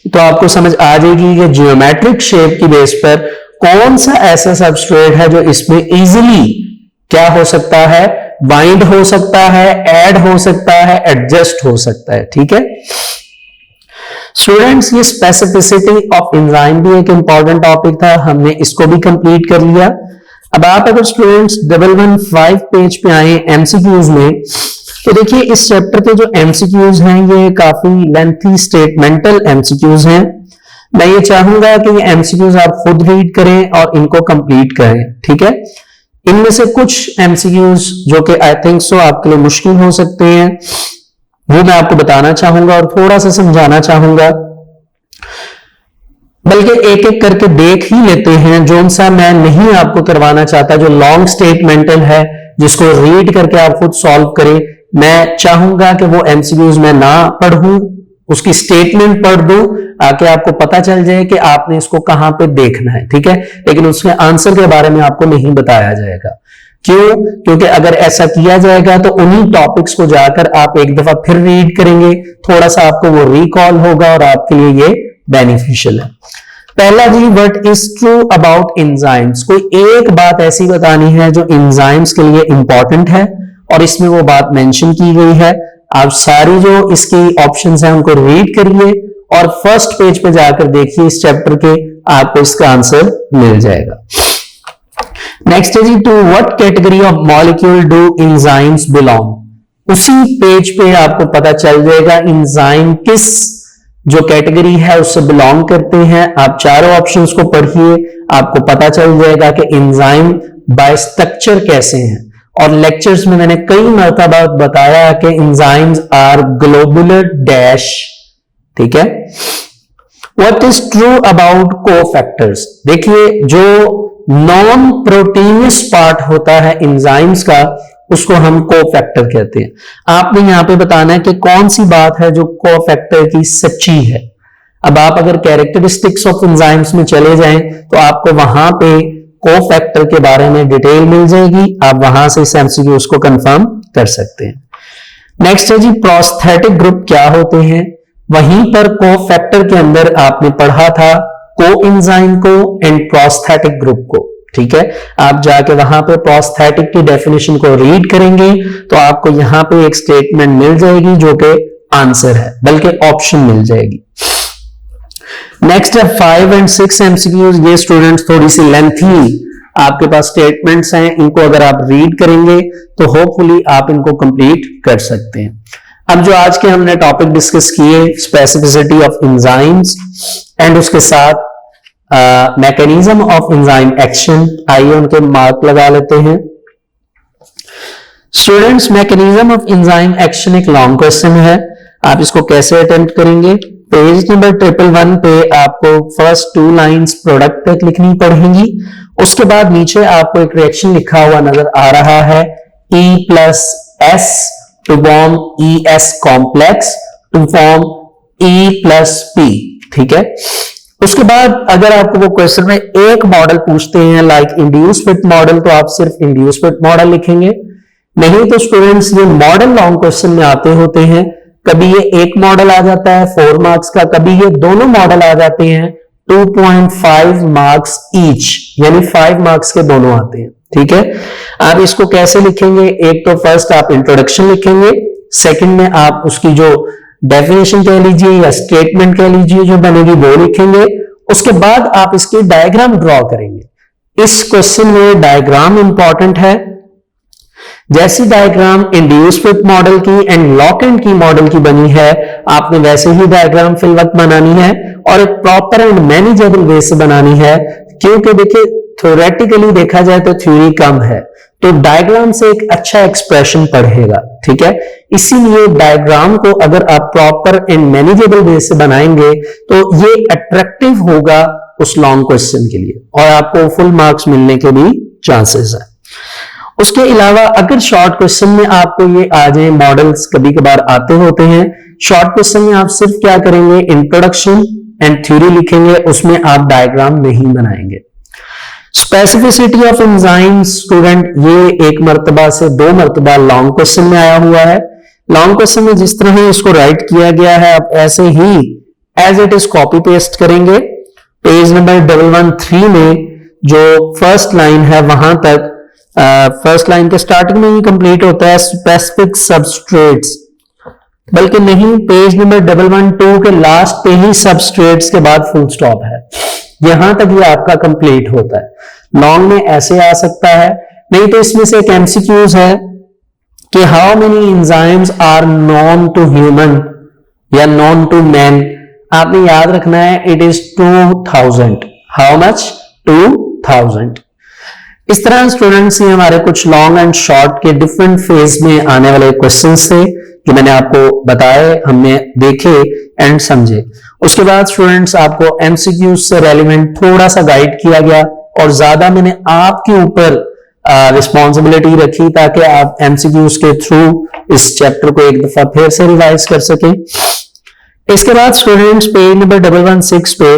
तो आपको समझ आ जाएगी कि जियोमेट्रिक शेप की बेस पर कौन सा ऐसा सबस्ट्रेट है जो इसमें इजीली क्या हो सकता है, बाइंड हो सकता है, ऐड हो सकता है, एडजस्ट हो सकता है। ठीक है स्टूडेंट्स, ये स्पेसिफिसिटी ऑफ एंजाइम भी एक इंपॉर्टेंट टॉपिक था, हमने इसको भी कंप्लीट कर लिया। अब आप अगर स्टूडेंट्स 115 पेज पे आए एमसीक्यूज में, तो देखिए इस चैप्टर के जो एमसीक्यूज हैं ये काफी लेंथी स्टेटमेंटल एमसीक्यूज हैं। मैं ये चाहूंगा कि ये एमसीक्यूज आप खुद रीड करें और इनको कंप्लीट करें। ठीक है, इनमें से कुछ एमसीक्यूज जो कि आई थिंक सो आपके लिए मुश्किल हो सकते हैं वो मैं आपको बताना चाहूंगा और थोड़ा सा समझाना चाहूंगा, बल्कि एक एक करके देख ही लेते हैं। जो सा मैं नहीं आपको करवाना चाहता, जो लॉन्ग स्टेटमेंटल है जिसको रीड करके आप खुद सॉल्व करें, मैं चाहूंगा कि वो एमसीक्यूज मैं ना पढ़ूं, उसकी स्टेटमेंट पढ़ दूं ताकि आपको पता चल जाए कि आपने इसको कहां पे देखना है, ठीक है। लेकिन उसके आंसर के बारे में आपको नहीं बताया जाएगा। क्यों? क्योंकि अगर ऐसा किया जाएगा तो उन्हीं टॉपिक्स को जाकर आप एक दफा फिर रीड करेंगे, थोड़ा सा आपको वो रिकॉल होगा और आपके लिए ये बेनिफिशियल है। पहला जी, what is true about enzymes. कोई एक बात ऐसी बतानी है जो एंजाइम्स के लिए इंपॉर्टेंट है और इसमें वो बात मेंशन की गई है। आप सारी जो इसकी ऑप्शंस हैं उनको रीड करिए और फर्स्ट पेज पे जाकर देखिए इस चैप्टर के, आपको इसका आंसर मिल जाएगा। नेक्स्ट है जी, to what category of molecule do enzymes belong. उसी पेज पे आपको पता चल जाएगा एंजाइम किस जो कैटेगरी है उससे बिलोंग करते हैं। आप चारों ऑप्शंस को पढ़िए, आपको पता चल जाएगा कि एंजाइम बाय स्ट्रक्चर कैसे हैं। और लेक्चर्स में मैंने कई मर्तबा बताया कि एंजाइम्स आर ग्लोबुलर डैश, ठीक है। What is true about cofactors. देखिए, जो नॉन प्रोटीनियस पार्ट होता है एंजाइम्स का उसको हम कोफैक्टर कहते हैं। आपने यहां पे बताना है कि कौन सी बात है जो कोफैक्टर की सच्ची है। अब आप अगर कैरेक्टरिस्टिक्स ऑफ एंजाइम्स में चले जाएं तो आपको वहां पे कोफैक्टर के बारे में डिटेल मिल जाएगी, आप वहां से इस एमसीक्यू को कंफर्म कर सकते हैं। नेक्स्ट है जी, प्रोस्थेटिक ग्रुप क्या होते हैं। वहीं पर कोफैक्टर के अंदर आपने पढ़ा था कोएंजाइम को एंड प्रोस्थेटिक ग्रुप को, ठीक है। आप जाके वहां पे प्रोस्थेटिक की डेफिनेशन को रीड करेंगे तो आपको यहां पे एक स्टेटमेंट मिल जाएगी जो कि आंसर है, बल्कि ऑप्शन मिल जाएगी। नेक्स्ट है 5 और 6 एमसीक्यूज। ये स्टूडेंट्स थोड़ी सी लेंथी आपके पास स्टेटमेंट्स हैं, इनको अगर आप रीड करेंगे तो होपफुली आप इनको कंप्लीट कर सकते हैं। अब जो आज के हमने टॉपिक डिस्कस किए, स्पेसिफिसिटी ऑफ एंजाइम्स एंड उसके साथ मैकेनिज्म ऑफ एंजाइम एक्शन, आइए उनके मार्क लगा लेते हैं। Students, mechanism of enzyme action एक लॉन्ग क्वेश्चन है, आप इसको कैसे अटेम्प्ट करेंगे। पेज नंबर 111 पे आपको फर्स्ट 2 लाइंस प्रोडक्ट तक लिखनी पड़ेंगी। उसके बाद नीचे आपको एक रिएक्शन लिखा हुआ नजर आ रहा है, E+S to form ES complex to form E+P, ठीक है। उसके बाद अगर आपको वो क्वेश्चन में एक मॉडल पूछते हैं लाइक इंड्यूस फिट मॉडल, तो आप सिर्फ इंड्यूस फिट मॉडल लिखेंगे। नहीं तो स्टूडेंट्स, ये मॉडल लॉन्ग क्वेश्चन में आते होते हैं, कभी ये एक मॉडल आ जाता है 4 मार्क्स का, कभी ये दोनों मॉडल आ जाते हैं 2.5 मार्क्स ईच, यानी 5 मार्क्स के दोनों आते हैं, ठीक है। आप इसको कैसे लिखेंगे, एक तो फर्स्ट आप इंट्रोडक्शन लिखेंगे, सेकंड में आप उसकी जो डेफिनेशन कह लीजिए या स्टेटमेंट कह लीजिए जो बनेगी वो लिखेंगे। उसके बाद आप इसकी डायग्राम ड्रॉ करेंगे। इस क्वेश्चन में डायग्राम इंपॉर्टेंट है। जैसी डायग्राम इंड्यूस फिट मॉडल की and lock and key model की बनी है, आपने वैसे ही डायग्राम फिल वक्त बनानी है और एक प्रॉपर एंड मैनेजेबल वे से बनानी है। क्योंकि देखिए, थ्योरेटिकली देखा जाए तो थ्योरी कम है, तो डायग्राम से एक अच्छा एक्सप्रेशन पढ़ेगा, ठीक है। इसीलिए डायग्राम को अगर आप प्रॉपर एंड मैनेजेबल वे से बनाएंगे तो ये अट्रैक्टिव होगा उस लॉन्ग क्वेश्चन के लिए और आपको फुल मार्क्स मिलने के भी चांसेस है। उसके अलावा अगर शॉर्ट क्वेश्चन में आपको ये आ जाए, मॉडल्स कभी कभार आते होते हैं, शॉर्ट क्वेश्चन में आप सिर्फ क्या करेंगे, इंट्रोडक्शन एंड थ्योरी लिखेंगे, उसमें आप डायग्राम नहीं बनाएंगे। स्पेसिफिसिटी ऑफ एंजाइम्स स्टूडेंट, ये एक मर्तबा से 2 मर्तबा लॉन्ग क्वेश्चन में आया हुआ है। लॉन्ग क्वेश्चन में जिस तरह ही इसको राइट किया गया है, आप ऐसे ही as it is copy paste करेंगे। पेज नंबर 113 में जो फर्स्ट लाइन है वहां तक, फर्स्ट लाइन के स्टार्टिंग में ही कंप्लीट होता है स्पेसिफिक सबस्ट्रेट्स, बल्कि नहीं, पेज नंबर 112 के लास्ट पे ही सबस्ट्रेट्स के बाद फुल स्टॉप है, यहां तक ये आपका कंप्लीट होता है। लॉन्ग में ऐसे आ सकता है, नहीं तो इसमें से एक एमसीक्यूज है कि how many enzymes are known to human या नॉन टू मैन। आपने याद रखना है इट इज 2000। How much? 2000। इस तरह स्टूडेंट्स ये हमारे कुछ लॉन्ग एंड शॉर्ट के डिफरेंट फेज में आने वाले क्वेश्चंस थे जो मैंने आपको बताए, हमने देखे एंड समझे। उसके बाद स्टूडेंट्स आपको एमसीक्यूज से रेलिवेंट थोड़ा सा गाइड किया गया और ज्यादा मैंने आपके ऊपर रिस्पॉन्सिबिलिटी रखी ताकि आप एमसीक्यूज के थ्रू इस चैप्टर को एक दफा फिर से रिवाइज कर सकें। इसके बाद स्टूडेंट्स पेज नंबर 116 पे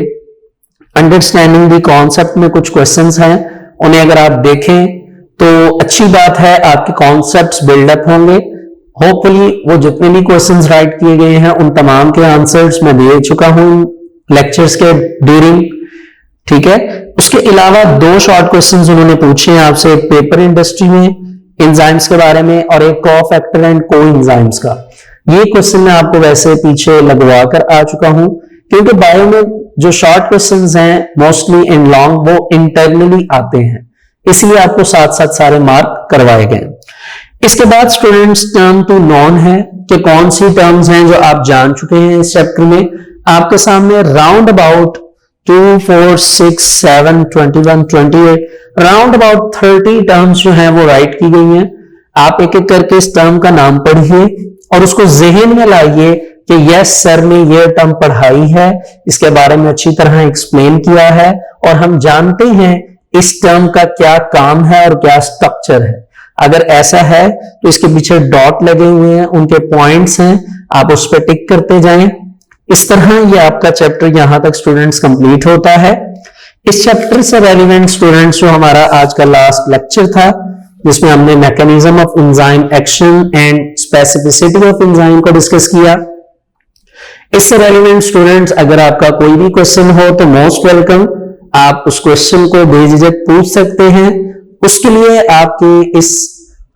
अंडरस्टैंडिंग द कॉन्सेप्ट में कुछ क्वेश्चंस हैं, उन्हें अगर आप देखें तो अच्छी बात है, आपके कॉन्सेप्ट्स बिल्डअप होंगे। होपफुली वो जितने भी क्वेश्चंस राइट किए गए हैं उन तमाम के आंसर्स मैं दे चुका हूं लेक्चर्स के ड्यूरिंग, ठीक है। उसके अलावा 2 शॉर्ट क्वेश्चंस उन्होंने पूछे हैं आपसे, एक पेपर इंडस्ट्री में एंजाइम्स के बारे में और एक को-फैक्टर एंड को-एंजाइम्स का। ये क्वेश्चन मैं आपको वैसे पीछे लगवा कर आ चुका हूं, क्योंकि बायो में जो शॉर्ट क्वेश्चंस हैं मोस्टली इन लॉन्ग वो इंटरनली आते हैं, इसलिए आपको साथ साथ सारे मार्क करवाए गए। इसके बाद स्टूडेंट्स टर्म टू नॉन है कि कौन सी टर्म्स हैं जो आप जान चुके हैं इस चैप्टर में। आपके सामने round about 2, 4, 6, 7, 21, 28 round about 30 terms जो हैं वो राइट की गई हैं। आप एक एक करके इस टर्म का नाम पढ़िए और उसको जहन में लाइए कि यस सर ने ये टर्म पढ़ाई है, इसके बारे में अच्छी तरह एक्सप्लेन किया है और हम जानते हैं इस टर्म का क्या काम है और क्या स्ट्रक्चर है। अगर ऐसा है तो इसके पीछे डॉट लगे हुए हैं, उनके पॉइंट्स हैं, आप उस पर टिक करते जाएं। इस तरह ये आपका चैप्टर यहां तक स्टूडेंट्स कंप्लीट होता है। इस चैप्टर से रेलिवेंट स्टूडेंट्स जो हमारा आज का लास्ट लेक्चर था, जिसमें हमने mechanism of enzyme action and specificity of enzyme को डिस्कस किया। इससे रेलिवेंट स्टूडेंट्स अगर आपका कोई भी क्वेश्चन हो तो मोस्ट वेलकम, आप उस क्वेश्चन को बेझिझक पूछ सकते हैं। उसके लिए आपके इस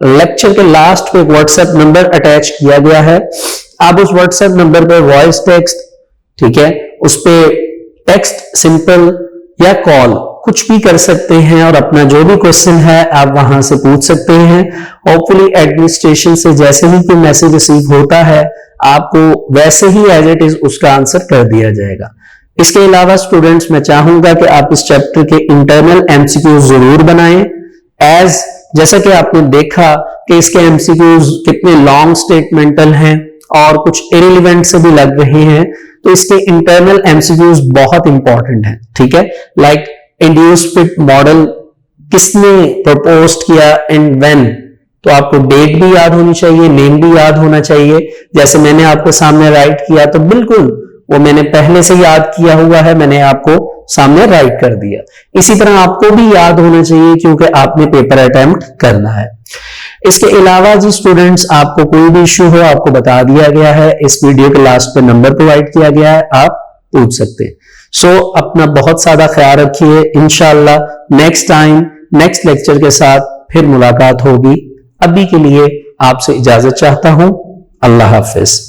लेक्चर के लास्ट पे एक व्हाट्सएप नंबर अटैच किया गया है, आप उस व्हाट्सएप नंबर पे वॉइस टेक्स्ट, ठीक है, उस पे टेक्स्ट सिंपल या कॉल कुछ भी कर सकते हैं और अपना जो भी क्वेश्चन है आप वहां से पूछ सकते हैं। होपफुली एडमिनिस्ट्रेशन से जैसे ही कोई मैसेज रिसीव होता है आपको वैसे ही एज इट इज उसका आंसर कर दिया जाएगा। इसके अलावा स्टूडेंट्स मैं चाहूंगा कि आप इस चैप्टर के इंटरनल एमसीक्यूज जरूर बनाएं। जैसा कि आपने देखा कि इसके एमसीक्यूज कितने लॉन्ग स्टेटमेंटल हैं और कुछ इररिलेवेंट से भी लग रहे हैं, तो इसके इंटरनल एमसीक्यूज बहुत इंपॉर्टेंट हैं, ठीक है। लाइक इंड्यूस फिट मॉडल किसने प्रपोज किया एंड व्हेन, तो आपको डेट भी याद होनी चाहिए, नेम भी याद होना चाहिए। जैसे मैंने आपको सामने राइट किया तो बिल्कुल वो मैंने पहले से याद किया हुआ है, मैंने आपको सामने राइट कर दिया। इसी तरह आपको भी याद होना चाहिए क्योंकि आपने पेपर अटेम्प्ट करना है। इसके अलावा जी स्टूडेंट्स आपको कोई भी इश्यू हो आपको बता दिया गया है, इस वीडियो के लास्ट पे नंबर प्रोवाइड किया गया है, आप पूछ सकते हैं। सो अपना बहुत सारा ख्याल रखिए। इंशाल्लाह नेक्स्ट टाइम नेक्स्ट लेक्चर के साथ फिर मुलाकात होगी। अभी के लिए आपसे इजाजत चाहता हूं। अल्लाह हाफिज।